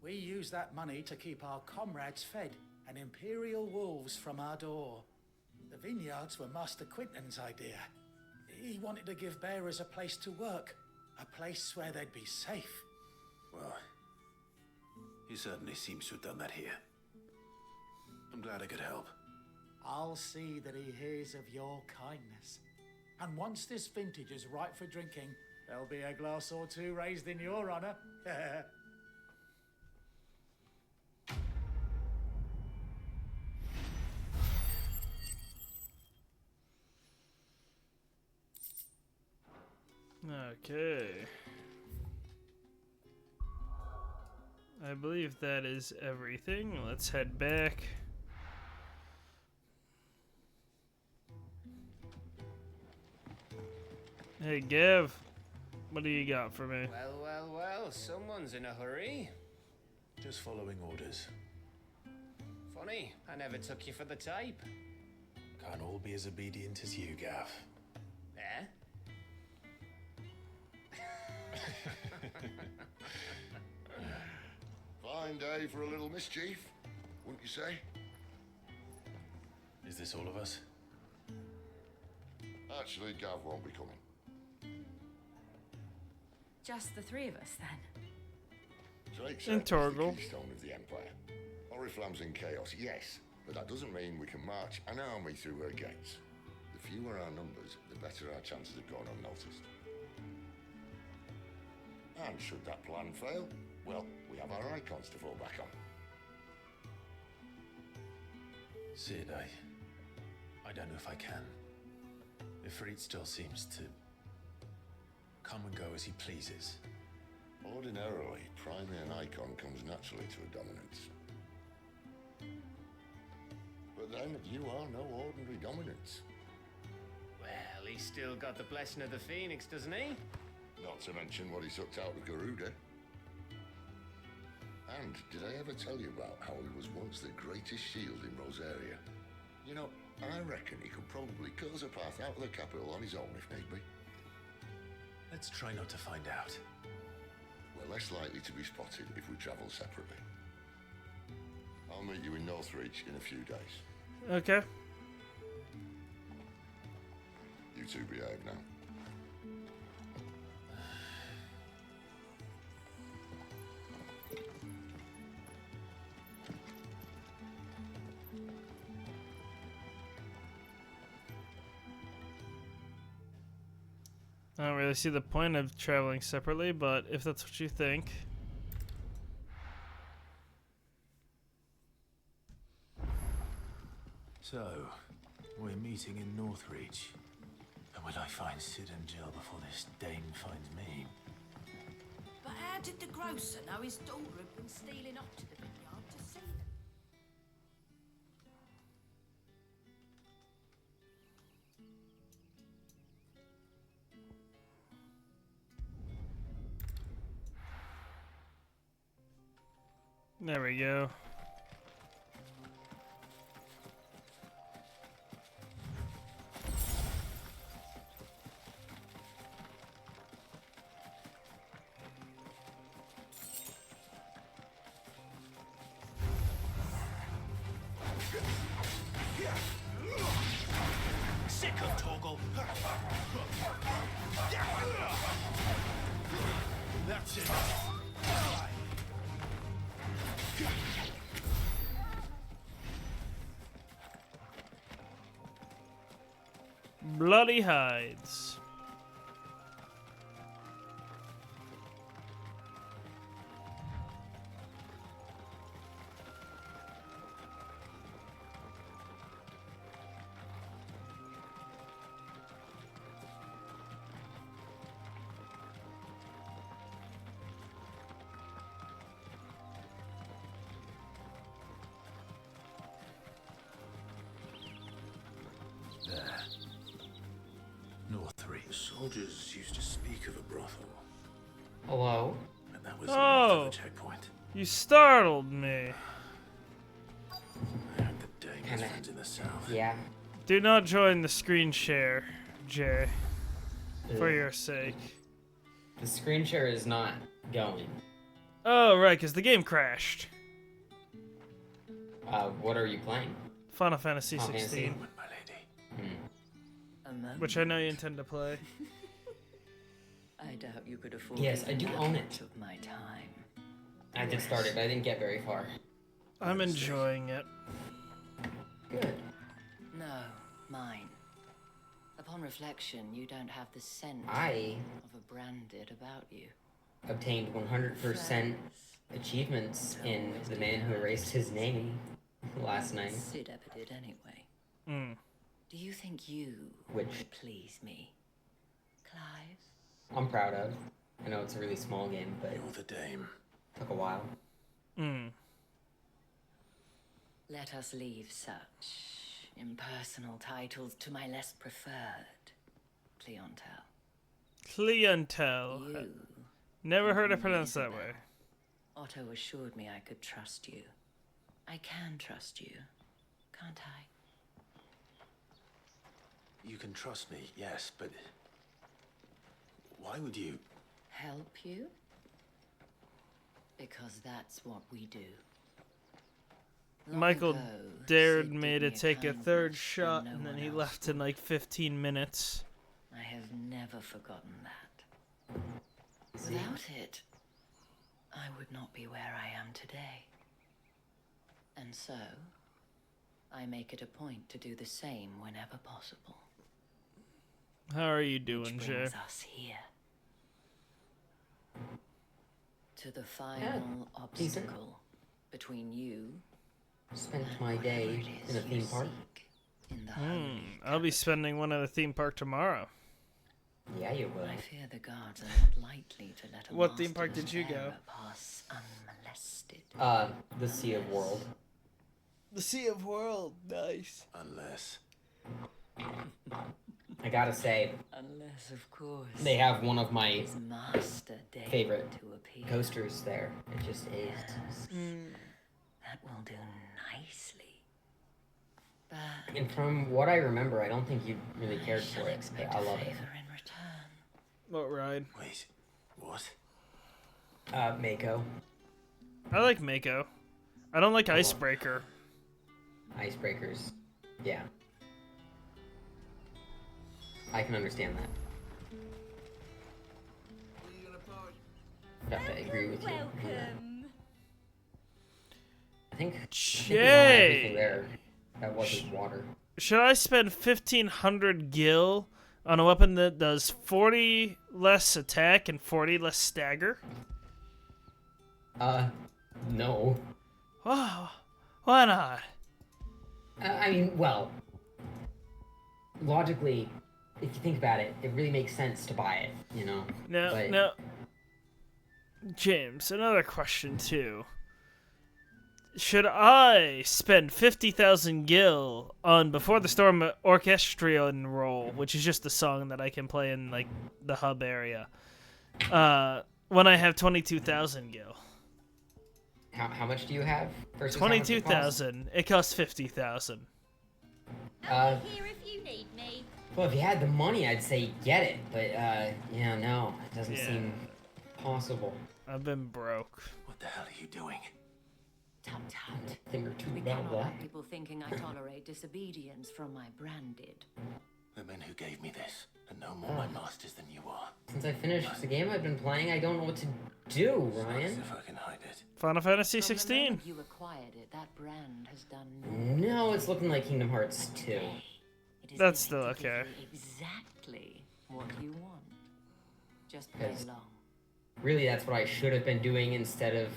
We use that money to keep our comrades fed and imperial wolves from our door. The vineyards were Master Quinton's idea. He wanted to give bearers a place to work, a place where they'd be safe. Well, he certainly seems to have done that here. I'm glad I could help. I'll see that he hears of your kindness. And once this vintage is ripe for drinking, there'll be a glass or two raised in your honor. Okay. I believe that is everything. Let's head back. Hey, Gav. What do you got for me? Well, well, well, someone's in a hurry. Just following orders. Funny, I never took you for the type. Can't all be as obedient as you, Gav. Eh? Fine day for a little mischief, wouldn't you say? Is this all of us? Actually, Gav won't be coming. Just the three of us, then? Drake's And Torgal. the keystone of the Empire. Oriflamme's in chaos, yes, but that doesn't mean we can march an army through her gates. The fewer our numbers, the better our chances of going unnoticed. And should that plan fail, well, we have our icons to fall back on. Sid, I don't know if I can. Ifrit still seems to come and go as he pleases. Ordinarily, priming an icon comes naturally to a dominance. But then, you are no ordinary dominance. Well, he's still got the blessing of the Phoenix, doesn't he? Not to mention what he sucked out of Garuda. And did I ever tell you about how he was once the greatest shield in Rosaria? You know, I reckon he could probably cut us a path out of the capital on his own if need be. Let's try not to find out. We're less likely to be spotted if we travel separately. I'll meet you in Northreach in a few days. Okay. You two behave now. I don't really see the point of traveling separately, but if that's what you think. So, We're meeting in Northreach. And will I find Sid and Jill before this dame finds me? But how did the grocer know his daughter had been stealing up to the vineyard to see them? There we go. Sick of Toggle. That's it. Bloody hides. Northreach. The soldiers used to speak of a brothel. Hello? And that was Oh, the checkpoint. you startled me. I heard the dame has friends in the south. Yeah. Do not join the screen share, Jay. For Ugh. your sake. The screen share is not going. Oh, right, because the game crashed. What are you playing? Final Fantasy Final 16. Fantasy? Which I know you intend to play. I doubt you could afford. Yes, I do own it. Of my time. I did start it, but I didn't get very far. I'm enjoying it. Good. No, mine. Upon reflection, you don't have the scent I of a branded about you. Obtained 100% achievements in The Man Who Erased His Name last night. Sid ever did anyway. Mm. Do you think you Which- would please me, Clive? I'm proud of. I know it's a really small game, but You're the dame. took a while. Mm. Let us leave such impersonal titles to my less preferred clientele. Clientele. You Never heard it me, pronounced that Isabel. way. Otto assured me I could trust you. I can trust you, can't I? You can trust me, yes, but why would you? Help you? Because that's what we do. Long Michael ago, dared Sid me did to a take a kindness third when shot, no and then one he else left in like 15 minutes. I have never forgotten that. See? Without it, I would not be where I am today. And so, I make it a point to do the same whenever possible. How are you doing, Which Jay? brings us here. To the final obstacle between you Spent my day in a theme park. in the I'll be spending one at a theme park tomorrow. Yeah, you will. I fear the guards are not likely to let a What theme park did you go? masterless error pass unmolested. The Sea of World. The Sea of World, nice. Unless. I gotta say, Unless, of course, they have one of my his master deigned favorite to appear. coasters there. It just is. Yes, that will do nicely. But And from what I remember, I don't think you really cared for it, but I love it. favor in return. What ride? Wait, what? Mako. I like Mako. I don't like Icebreaker. Icebreakers. Yeah. I can understand that. I'd have to agree with you. Welcome. I think Jay! everything there that wasn't water. Should I spend 1,500 gil on a weapon that does 40 less attack and 40 less stagger? No. Oh, why not? I mean, well, logically, if you think about it, it really makes sense to buy it, you know? Now, James, another question too. Should I spend 50,000 gil on Before the Storm Orchestrion Roll, which is just the song that I can play in like the hub area, when I have 22,000 gil? How much do you have? 22,000. It costs 50,000. I'll be here if you need me. Well, if you had the money, I'd say get it, but yeah, no, it doesn't seem possible. I've been broke. What the hell are you doing? Tut tut. Thing or two We about cannot that. have people thinking I tolerate disobedience from my branded. The men who gave me this are no more my masters than you are. Since I finished the game I've been playing, I don't know what to do, Ryan. If I can hide it. Final Fantasy From the 16. moment you acquired it, that brand has done No, it's looking like Kingdom Hearts 2. That's still okay. exactly what you want. Just play Because along. really, that's what I should have been doing instead of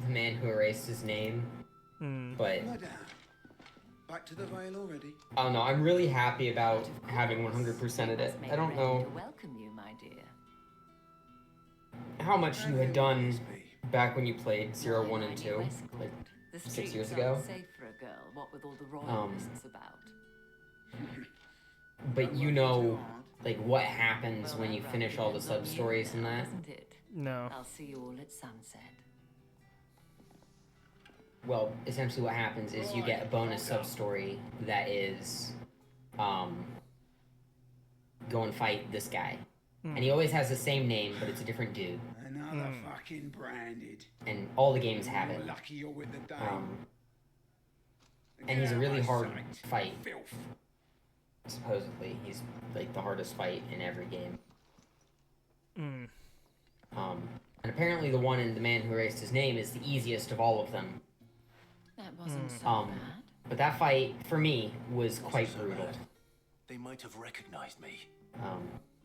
the man who erased his name. But Lie down. Back to the Vale already? I don't know. I'm really happy about having 100%ed it. I don't know To welcome you, my dear. how much you had done back when you played 0, 1, and 2, like The 6 streets years aren't ago. safe for a girl, what with all the royalists about. But you know, like, what happens when you finish all the sub-stories and that? Isn't it? No. I'll see you all at sunset. Well, essentially what happens is you get a bonus sub-story that is, go and fight this guy. And he always has the same name, but it's a different dude. Another fucking branded. And all the games have it. You're lucky you're with the day. And he's a really hard fight. Filth. Supposedly, he's like the hardest fight in every game. And apparently the one in The Man Who Erased His Name is the easiest of all of them. That wasn't so bad. But that fight, for me, was quite brutal. They might have recognized me.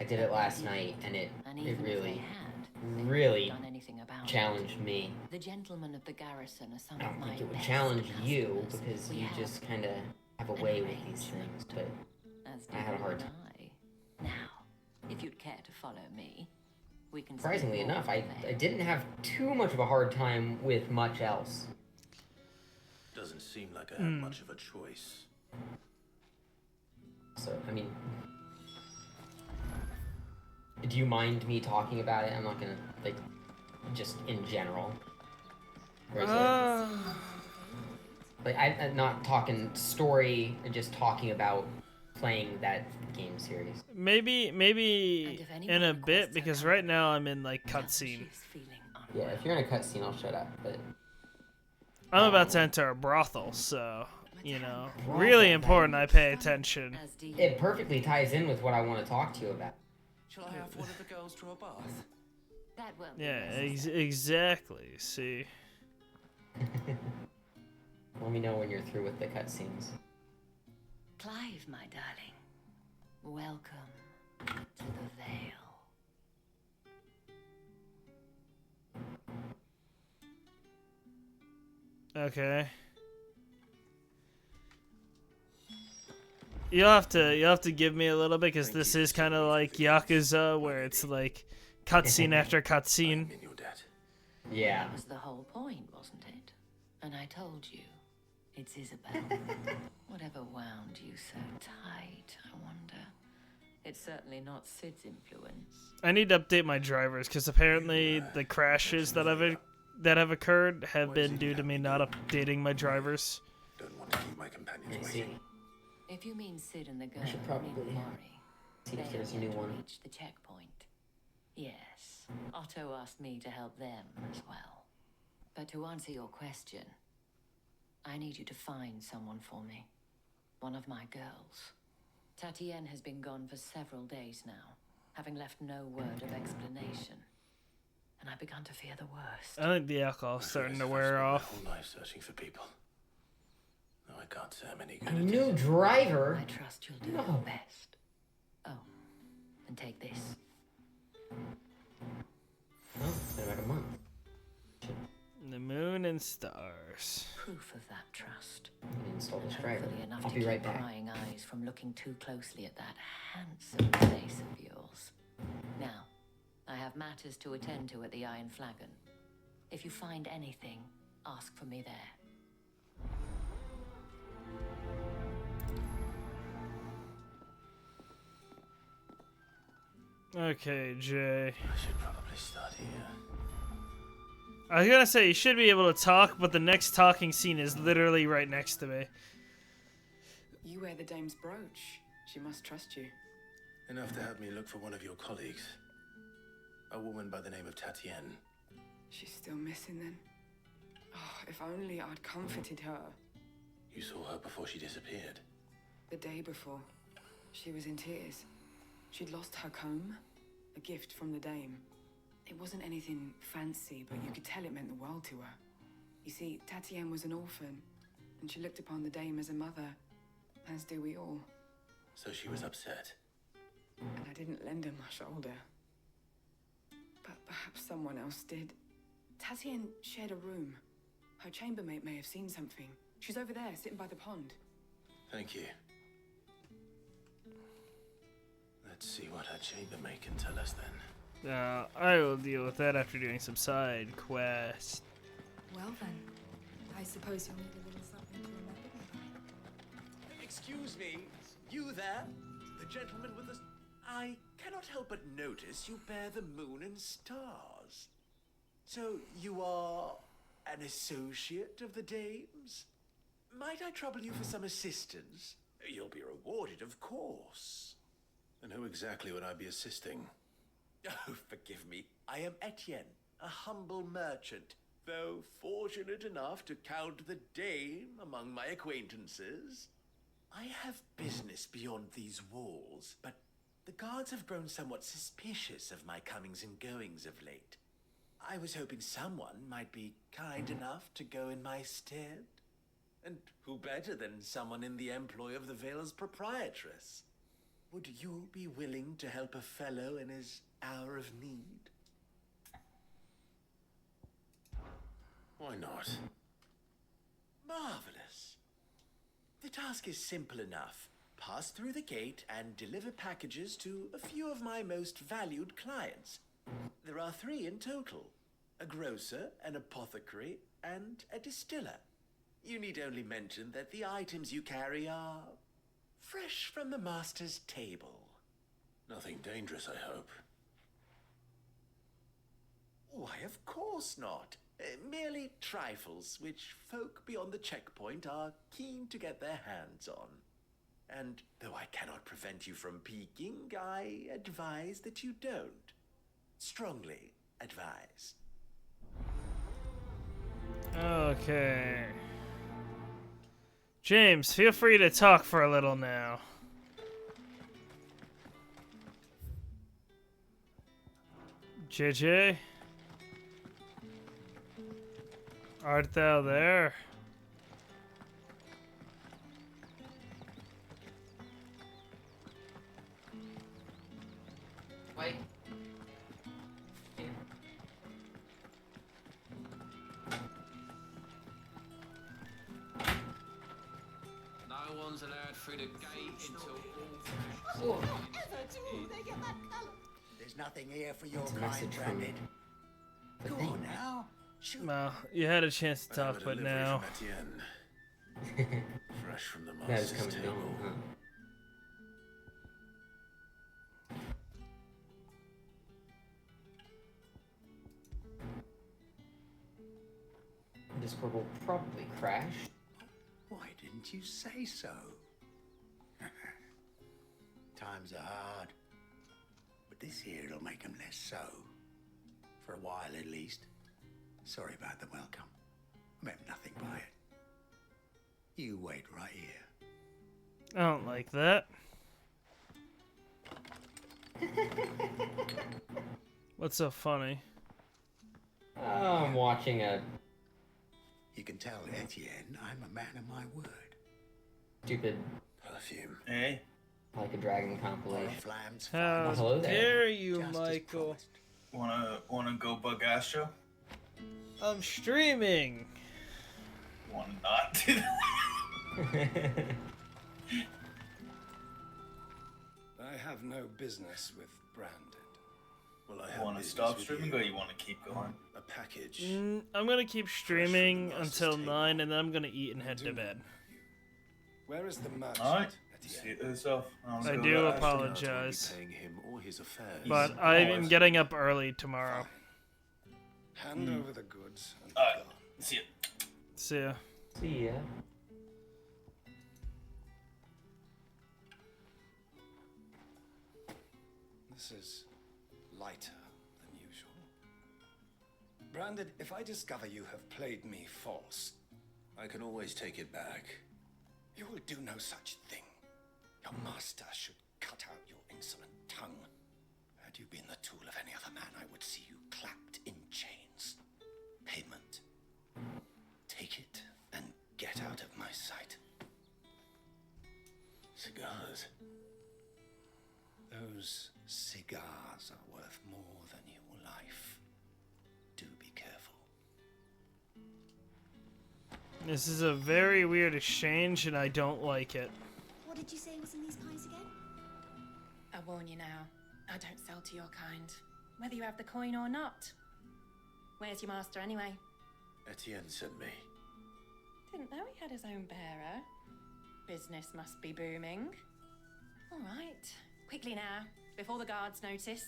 I did it last night, and it even if really, they had, really done anything about challenged me. The gentlemen of the garrison are some I of don't my think it would best challenge you, customers. because We you have just kind of have a way with these things, but as I had a hard time. Now, if you'd care to follow me, we can. Surprisingly speak more enough, of I it. didn't have too much of a hard time with much else. Doesn't seem like I have much of a choice. So, I mean, do you mind me talking about it? I'm not gonna, like, just in general. Or is it, like, I'm not talking story, just talking about playing that game series. Maybe in a bit, because right now I'm in like cutscene. Yeah, if you're in a cutscene, I'll shut up, but... I'm about to enter a brothel, so, you know, really important I pay attention. It perfectly ties in with what I want to talk to you about. Shall I have one of the girls draw a bath? That won't Yeah, exactly, see. Let me know when you're through with the cutscenes. Clive, my darling, welcome to the Vale. Okay. You'll have to give me a little bit, because this is kind of like Yakuza, where it's like cutscene after cutscene. Yeah. That was the whole point, wasn't it? And I told you, it's Isabel. Whatever wound you so tight, I wonder. It's certainly not Sid's influence. I need to update my drivers, because apparently the crashes that have occurred have been due to me not updating my drivers. Don't want to keep my companions waiting. If you mean Sid and the girl, I should probably needn't worry. see if They there's a have new yet to one. reach the checkpoint. Yes, Otto asked me to help them as well. But to answer your question, I need you to find someone for me. One of my girls. Tatienne has been gone for several days now, having left no word of explanation. And I've begun to fear the worst. I think the alcohol's starting to wear off. My whole life searching for people. No, I can't say I'm any good A at new it. driver? I trust you'll do No. your best. Oh, and take this. Oh, it's been about a month. The moon and stars. Proof of that trust. Install this driver. Hopefully enough I'll to be keep right back. prying eyes from looking too closely at that handsome face of yours. Now, I have matters to attend to at the Iron Flagon. If you find anything, ask for me there. Okay, Jay. I should probably start here. I was gonna say, you should be able to talk, but the next talking scene is literally right next to me. You wear the dame's brooch. She must trust you. Enough to have me look for one of your colleagues. A woman by the name of Tatienne. She's still missing then. Oh, if only I'd comforted her. You saw her before she disappeared. The day before, she was in tears. She'd lost her comb, a gift from the dame. It wasn't anything fancy, but you could tell it meant the world to her. You see, Tatienne was an orphan, and she looked upon the dame as a mother, as do we all. So she was upset. And I didn't lend her my shoulder. But perhaps someone else did. Tatienne shared a room. Her chambermaid may have seen something. She's over there, sitting by the pond. Thank you. Let's see what her chambermaid can tell us then. I will deal with that after doing some side quests. Well then, I suppose you'll need a little something to remember me by. Excuse me, you there? The gentleman with the... I cannot help but notice you bear the moon and stars. So you are an associate of the dame's? Might I trouble you for some assistance? You'll be rewarded, of course. And who exactly would I be assisting? Oh, forgive me. I am Etienne, a humble merchant, though fortunate enough to count the dame among my acquaintances. I have business beyond these walls, but the guards have grown somewhat suspicious of my comings and goings of late. I was hoping someone might be kind enough to go in my stead. And who better than someone in the employ of the Vale's proprietress? Would you be willing to help a fellow in his hour of need? Why not? Marvelous. The task is simple enough. Pass through the gate and deliver packages to a few of my most valued clients. There are 3 in total. A grocer, an apothecary, and a distiller. You need only mention that the items you carry are fresh from the master's table. Nothing dangerous, I hope. Why, of course not. Merely trifles which folk beyond the checkpoint are keen to get their hands on. And though I cannot prevent you from peeking, I advise that you don't. Strongly advise. Okay. James, feel free to talk for a little now. JJ? Art thou there? Wait. No one's allowed through the gate until Whatever do they get that colour? There's nothing here for your It's a kind, message from Bandit. the Go thing. on now. Shoot. Well, you had a chance to talk, but now. Fresh from the That is master's coming table. down, huh? Discord will probably crash. Why didn't you say so? Times are hard. But this here'll make 'em less so. For a while at least. Sorry about the welcome. Meant nothing by it. You wait right here. I don't like that. What's so funny? I'm watching a You can tell Etienne I'm a man of my word. stupid perfume. Eh? Like a Dragon compilation. How hello there. dare you, Michael? Wanna go bug Astro? I'm streaming. Want to not do that? I have no business with Branded. Well, I You have want to business stop with streaming you. or you want to keep going? A package. I'm gonna keep streaming until 9, and then I'm gonna eat and head to bed. Where is the merchant? Alright. See it yourself. I do apologize. Paying him or his affairs. But I'm getting up early tomorrow. Hand over the goods and Alright. See ya. See ya. See ya. This is lighter than usual. Branded, if I discover you have played me false, I can always take it back. you will do no such thing. Your master should cut out your insolent tongue. Had you been the tool of any other man, I would see you clapped in chains. Payment. Take it and get out of my sight. Cigars. Those cigars are worth more than your life. Do be careful. This is a very weird exchange, and I don't like it. What did you say was in these pies again? I warn you now, I don't sell to your kind, whether you have the coin or not. Where's your master anyway? Etienne sent me. Didn't know he had his own bearer. Business must be booming. All right, quickly now, before the guards notice.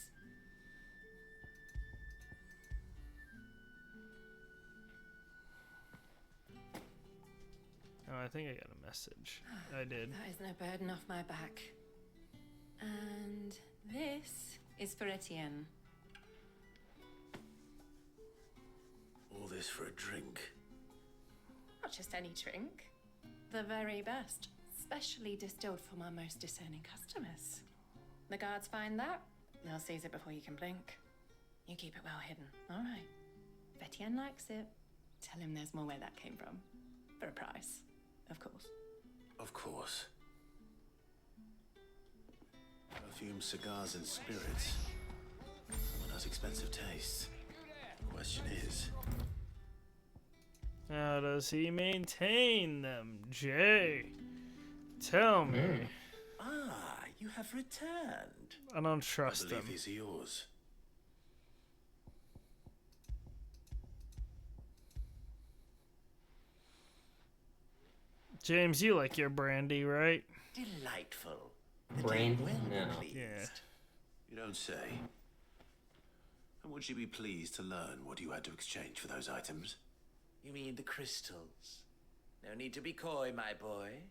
Oh, I think I got a message. I did. That is no burden off my back. And this is for Etienne. All this for a drink. Not just any drink. The very best. Specially distilled for my most discerning customers. The guards find that, they'll seize it before you can blink. You keep it well hidden, all right? If Etienne likes it, tell him there's more where that came from. For a price, of course. Of course. Perfume, cigars, and spirits. Someone has expensive tastes. The question is, how does he maintain them, Jay? Tell me. Ah, you have returned. I don't trust I believe him. these are yours. James, you like your brandy, right? Delightful. Brandy? Well No. pleased. Yeah. You don't say. And would you be pleased to learn what you had to exchange for those items? You mean the crystals? No need to be coy, my boy.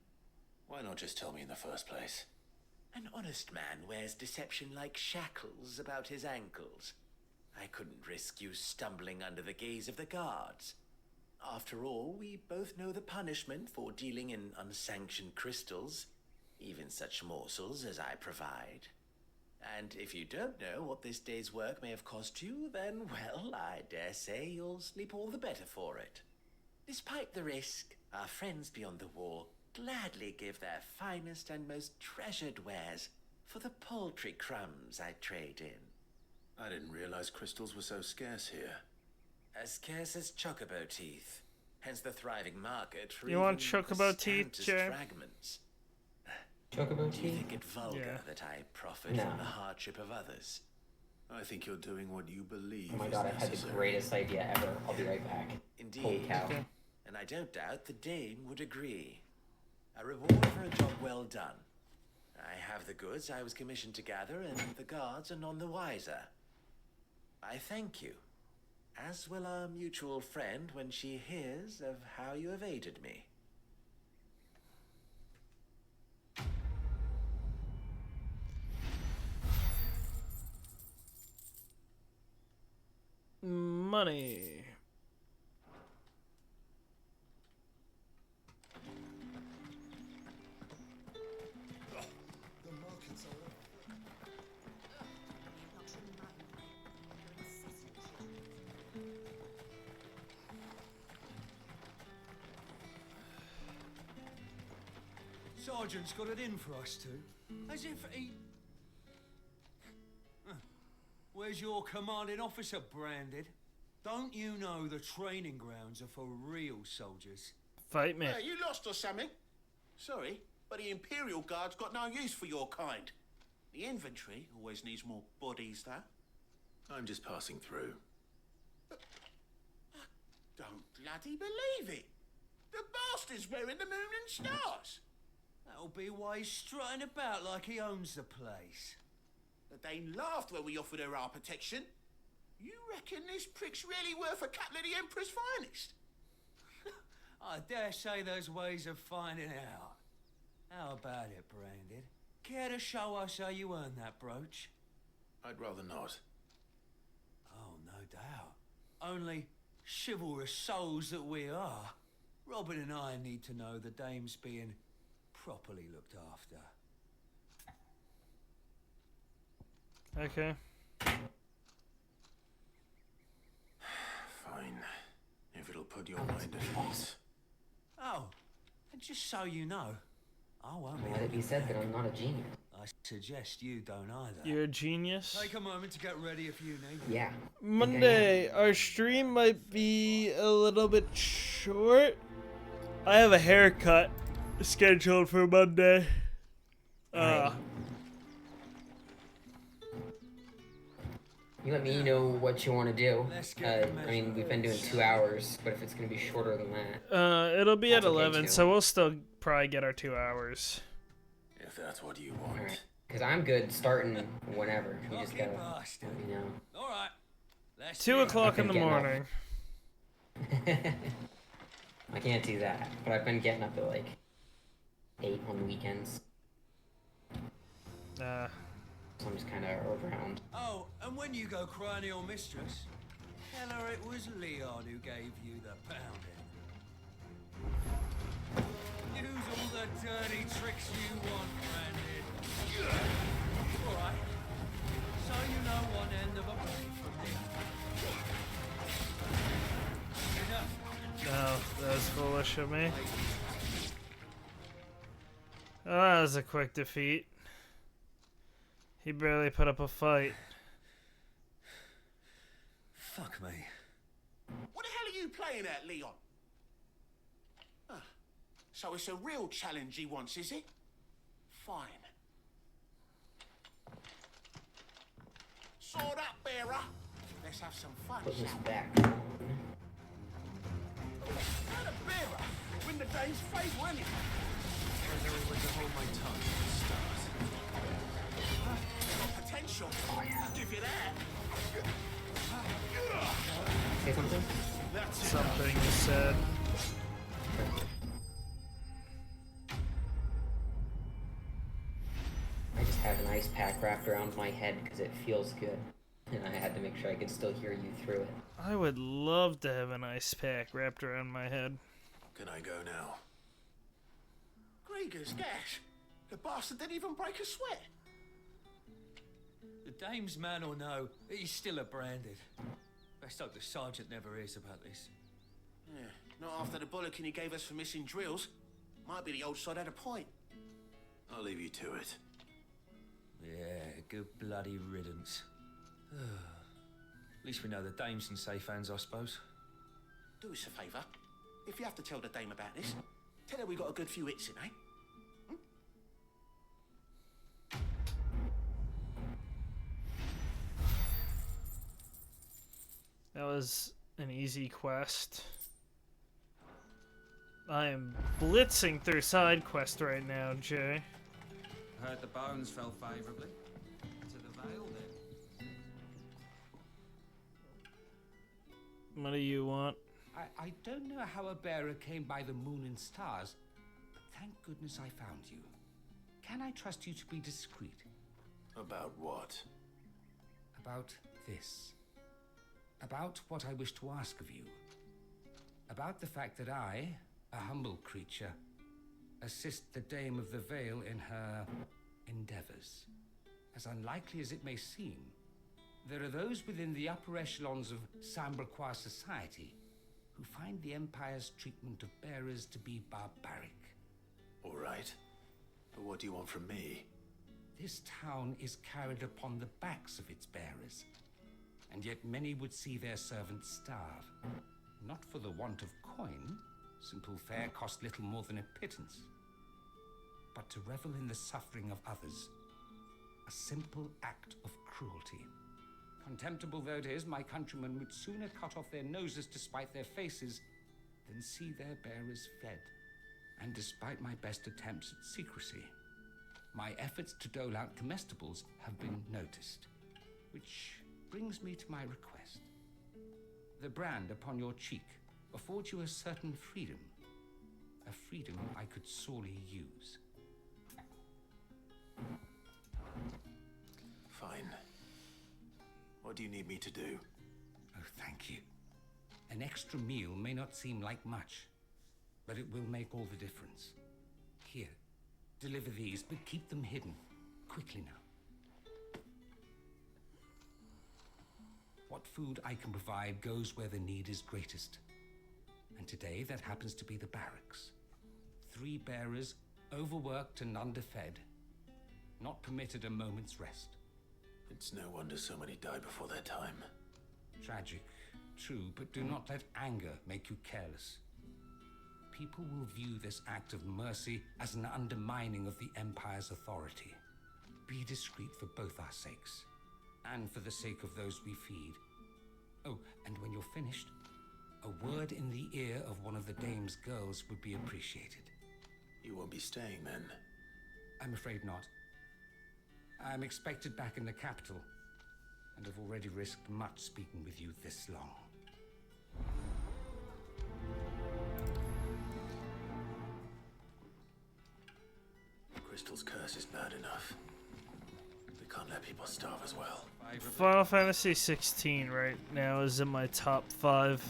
Why not just tell me in the first place? An honest man wears deception like shackles about his ankles. I couldn't risk you stumbling under the gaze of the guards. After all, we both know the punishment for dealing in unsanctioned crystals, even such morsels as I provide. And if you don't know what this day's work may have cost you, then, well, I dare say you'll sleep all the better for it. Despite the risk, our friends beyond the wall gladly give their finest and most treasured wares for the paltry crumbs I trade in. I didn't realize crystals were so scarce here. As scarce as chocobo teeth, hence the thriving market for You want even the chocobo teeth, scantest Jay? fragments. Chocobo Do you tea? think it vulgar Yeah. that I profit No. from the hardship of others? I think you're doing what you believe Oh my is god, I've had the necessary. greatest idea ever. I'll be right back. Indeed. Holy cow. And I don't doubt the dame would agree. A reward for a job well done. I have the goods I was commissioned to gather, and the guards are none the wiser. I thank you, as will our mutual friend when she hears of how you have aided me. Money. Sergeant's got it in for us two. As if he... Huh. Where's your commanding officer, Branded? Don't you know the training grounds are for real soldiers? Fight me. You lost or something? Sorry, but the Imperial Guard's got no use for your kind. The infantry always needs more bodies, though. I'm just passing through. I don't bloody believe it. The bastard's wearing the moon and stars. That'll be why he's strutting about like he owns the place. The Dane laughed when we offered her our protection. You reckon this prick's really worth a couple of the Emperor's finest? I dare say there's ways of finding out. How about it, Branded? Care to show us how you earned that brooch? I'd rather not. Oh, no doubt. Only chivalrous souls that we are, Robin and I need to know the dame's being properly looked after. Okay. Fine. If it'll put your mind at ease. Oh, and just so you know, I won't Let it be said that I'm not a genius. I suggest you don't either. You're a genius. Take a moment to get ready if you need. Yeah. Monday, our stream might be a little bit short. I have a haircut scheduled for Monday. You let me know what you want to do. I mean, we've been doing 2 hours, but if it's going to be shorter than that... It'll be at that's okay 11, too. so we'll still probably get our 2 hours. If that's what you want. Alright. Because I'm good starting whenever. You just gotta let me know. All right. 2 o'clock in the morning. I can't do that, but I've been getting up at like 8 on the weekends. So I'm just kind of around. Oh, and when you go crying to your mistress, tell her it was Leon who gave you the pounding. Use all the dirty tricks you want, Brandon. All right. So you know one end of a blade from me. Enough. No, that was foolish of me. Oh, that was a quick defeat. He barely put up a fight. Fuck me. What the hell are you playing at, Leon? So it's a real challenge he wants, is it? Fine. Sword up, bearer. Let's have some fun. Put this back. How the bearer? Win the Dane's favour, ain't it? Everyone to hold my tongue. Potential. I'll give you that. Say something? Something you said. I just have an ice pack wrapped around my head because it feels good. And I had to make sure I could still hear you through it. I would love to have an ice pack wrapped around my head. Can I go now? Grieger's gas. The bastard didn't even break a sweat. The dame's man or no, he's still a Branded. Best hope the sergeant never hears about this. Yeah, not after the bollocking he gave us for missing drills. Might be the old sod had a point. I'll leave you to it. Yeah, good bloody riddance. At least we know the dame's in safe hands, I suppose. Do us a favour. If you have to tell the dame about this, tell her we got a good few hits in, eh? That was an easy quest. I am blitzing through side quest right now, Jay. Heard the bones fell favourably. To the Vale, then. What do you want? I don't know how a bearer came by the moon and stars, but thank goodness I found you. Can I trust you to be discreet? About what? About this. About what I wish to ask of you. About the fact that I, a humble creature, assist the Dame of the Vale in her endeavors. As unlikely as it may seem, there are those within the upper echelons of Samberquois society who find the Empire's treatment of bearers to be barbaric. All right. But what do you want from me? This town is carried upon the backs of its bearers. and yet many would see their servants starve. Not for the want of coin, simple fare cost little more than a pittance, but to revel in the suffering of others, a simple act of cruelty. Contemptible though it is, my countrymen would sooner cut off their noses to spite their faces than see their bearers fed. And despite my best attempts at secrecy, my efforts to dole out comestibles have been noticed. Which brings me to my request. The brand upon your cheek affords you a certain freedom, a freedom I could sorely use. Fine. What do you need me to do? Oh, thank you. An extra meal may not seem like much, but it will make all the difference. Here, deliver these, but keep them hidden. Quickly now. What food I can provide goes where the need is greatest. And today that happens to be the barracks. 3 bearers, overworked and underfed, not permitted a moment's rest. It's no wonder so many die before their time. Tragic, true, but do not let anger make you careless. People will view this act of mercy as an undermining of the Empire's authority. Be discreet for both our sakes, and for the sake of those we feed. Oh, and when you're finished, a word in the ear of one of the dame's girls would be appreciated. You won't be staying then? I'm afraid not. I'm expected back in the capital, and have already risked much speaking with you this long. Crystal's curse is bad enough. We can't let people starve as well. Final Fantasy 16 right now is in my top 5.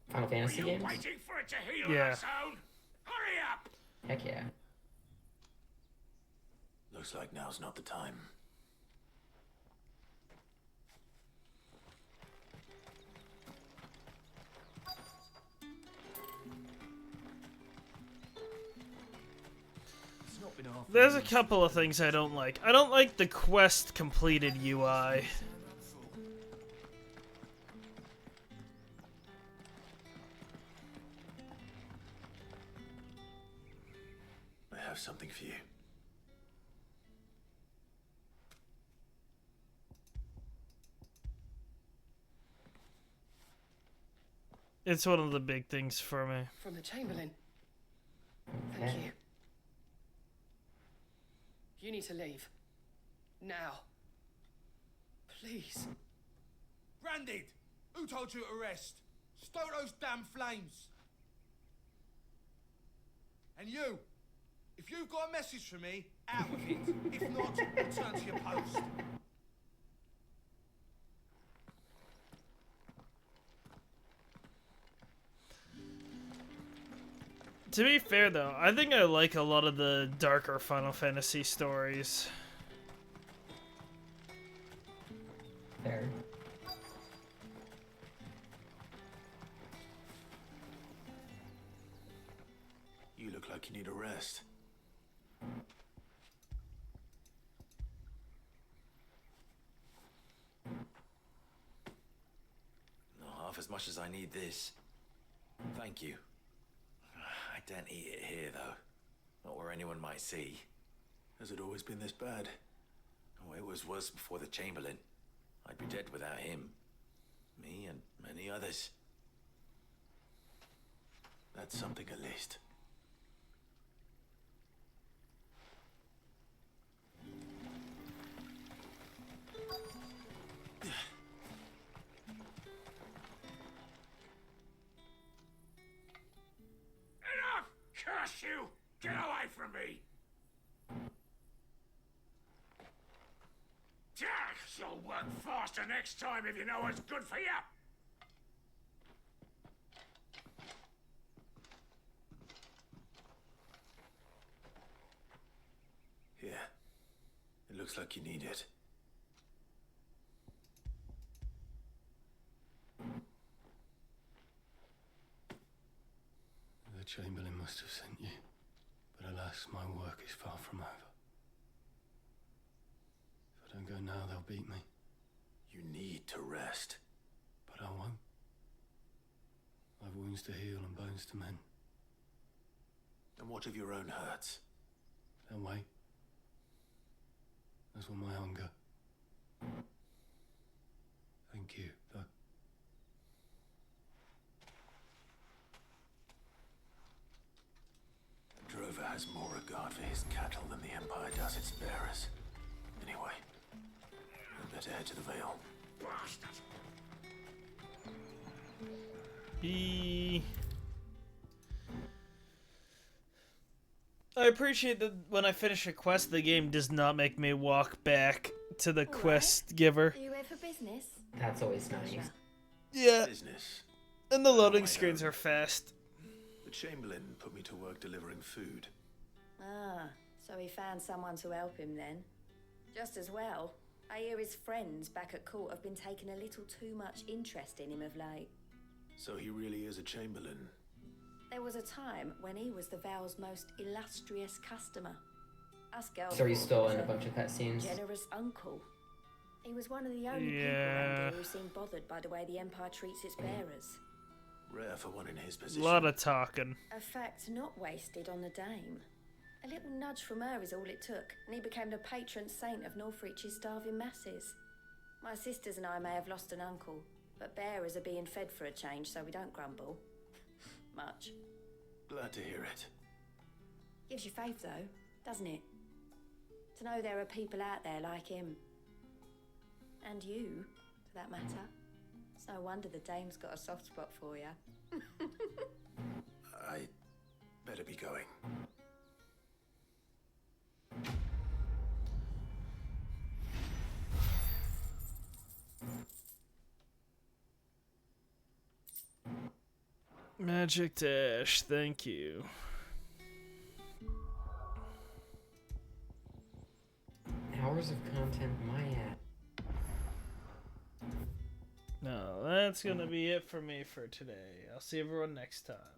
Final Fantasy games? Waiting for it to heal Yeah. on its own. Hurry up! Heck yeah. Looks like now's not the time. There's a couple of things I don't like. I don't like the quest completed UI. I have something for you. It's one of the big things for me. From the Chamberlain. Thank you. You need to leave. Now. Please. Branded! Who told you to rest? Stoke those damn flames! And you! If you've got a message for me, out with it. If not, return to your post. To be fair though, I think I like a lot of the darker Final Fantasy stories. Fair. You look like you need a rest. Not half as much as I need this. Thank you. I don't eat it here, though. Not where anyone might see. Has it always been this bad? Oh, it was worse before the Chamberlain. I'd be dead without him. Me and many others. That's something at least. Enough! Curse you! Get away from me! You'll work faster next time if you know what's good for you! Here. It looks like you need it. The Chamberlain must have sent you, but alas, my work is far from over. Don't go now, they'll beat me. You need to rest. But I won't. I've wounds to heal and bones to mend. And what of your own hurts? Then wait. That's when my hunger. Thank you, though. The drover has more regard for his cattle than the Empire does its bearers. Anyway, we'd better head to the Vale. I appreciate that when I finish a quest, the game does not make me walk back to the quest giver. Are you here for business? That's always nice. Yeah. Business. And the loading screens are fast. The Chamberlain put me to work delivering food. Ah, so he found someone to help him then. Just as well. I hear his friends back at court have been taking a little too much interest in him of late. So he really is a Chamberlain. There was a time when he was the Vale's most illustrious customer. Us girls So he's thought still he in a was bunch of cutscenes. Generous uncle. He was one of the only people around here who seemed bothered by the way the Empire treats its bearers. Rare for one in his A position. lot of talking. A fact not wasted on the dame. A little nudge from her is all it took, and he became the patron saint of Northreach's starving masses. My sisters and I may have lost an uncle, but bearers are being fed for a change, so we don't grumble. Much. Glad to hear it. Gives you faith, though, doesn't it? To know there are people out there like him. And you, for that matter. It's no wonder the dame's got a soft spot for you. I better be going. Magic Dash, thank you. Hours of content, my at. No, that's gonna be it for me for today. I'll see everyone next time.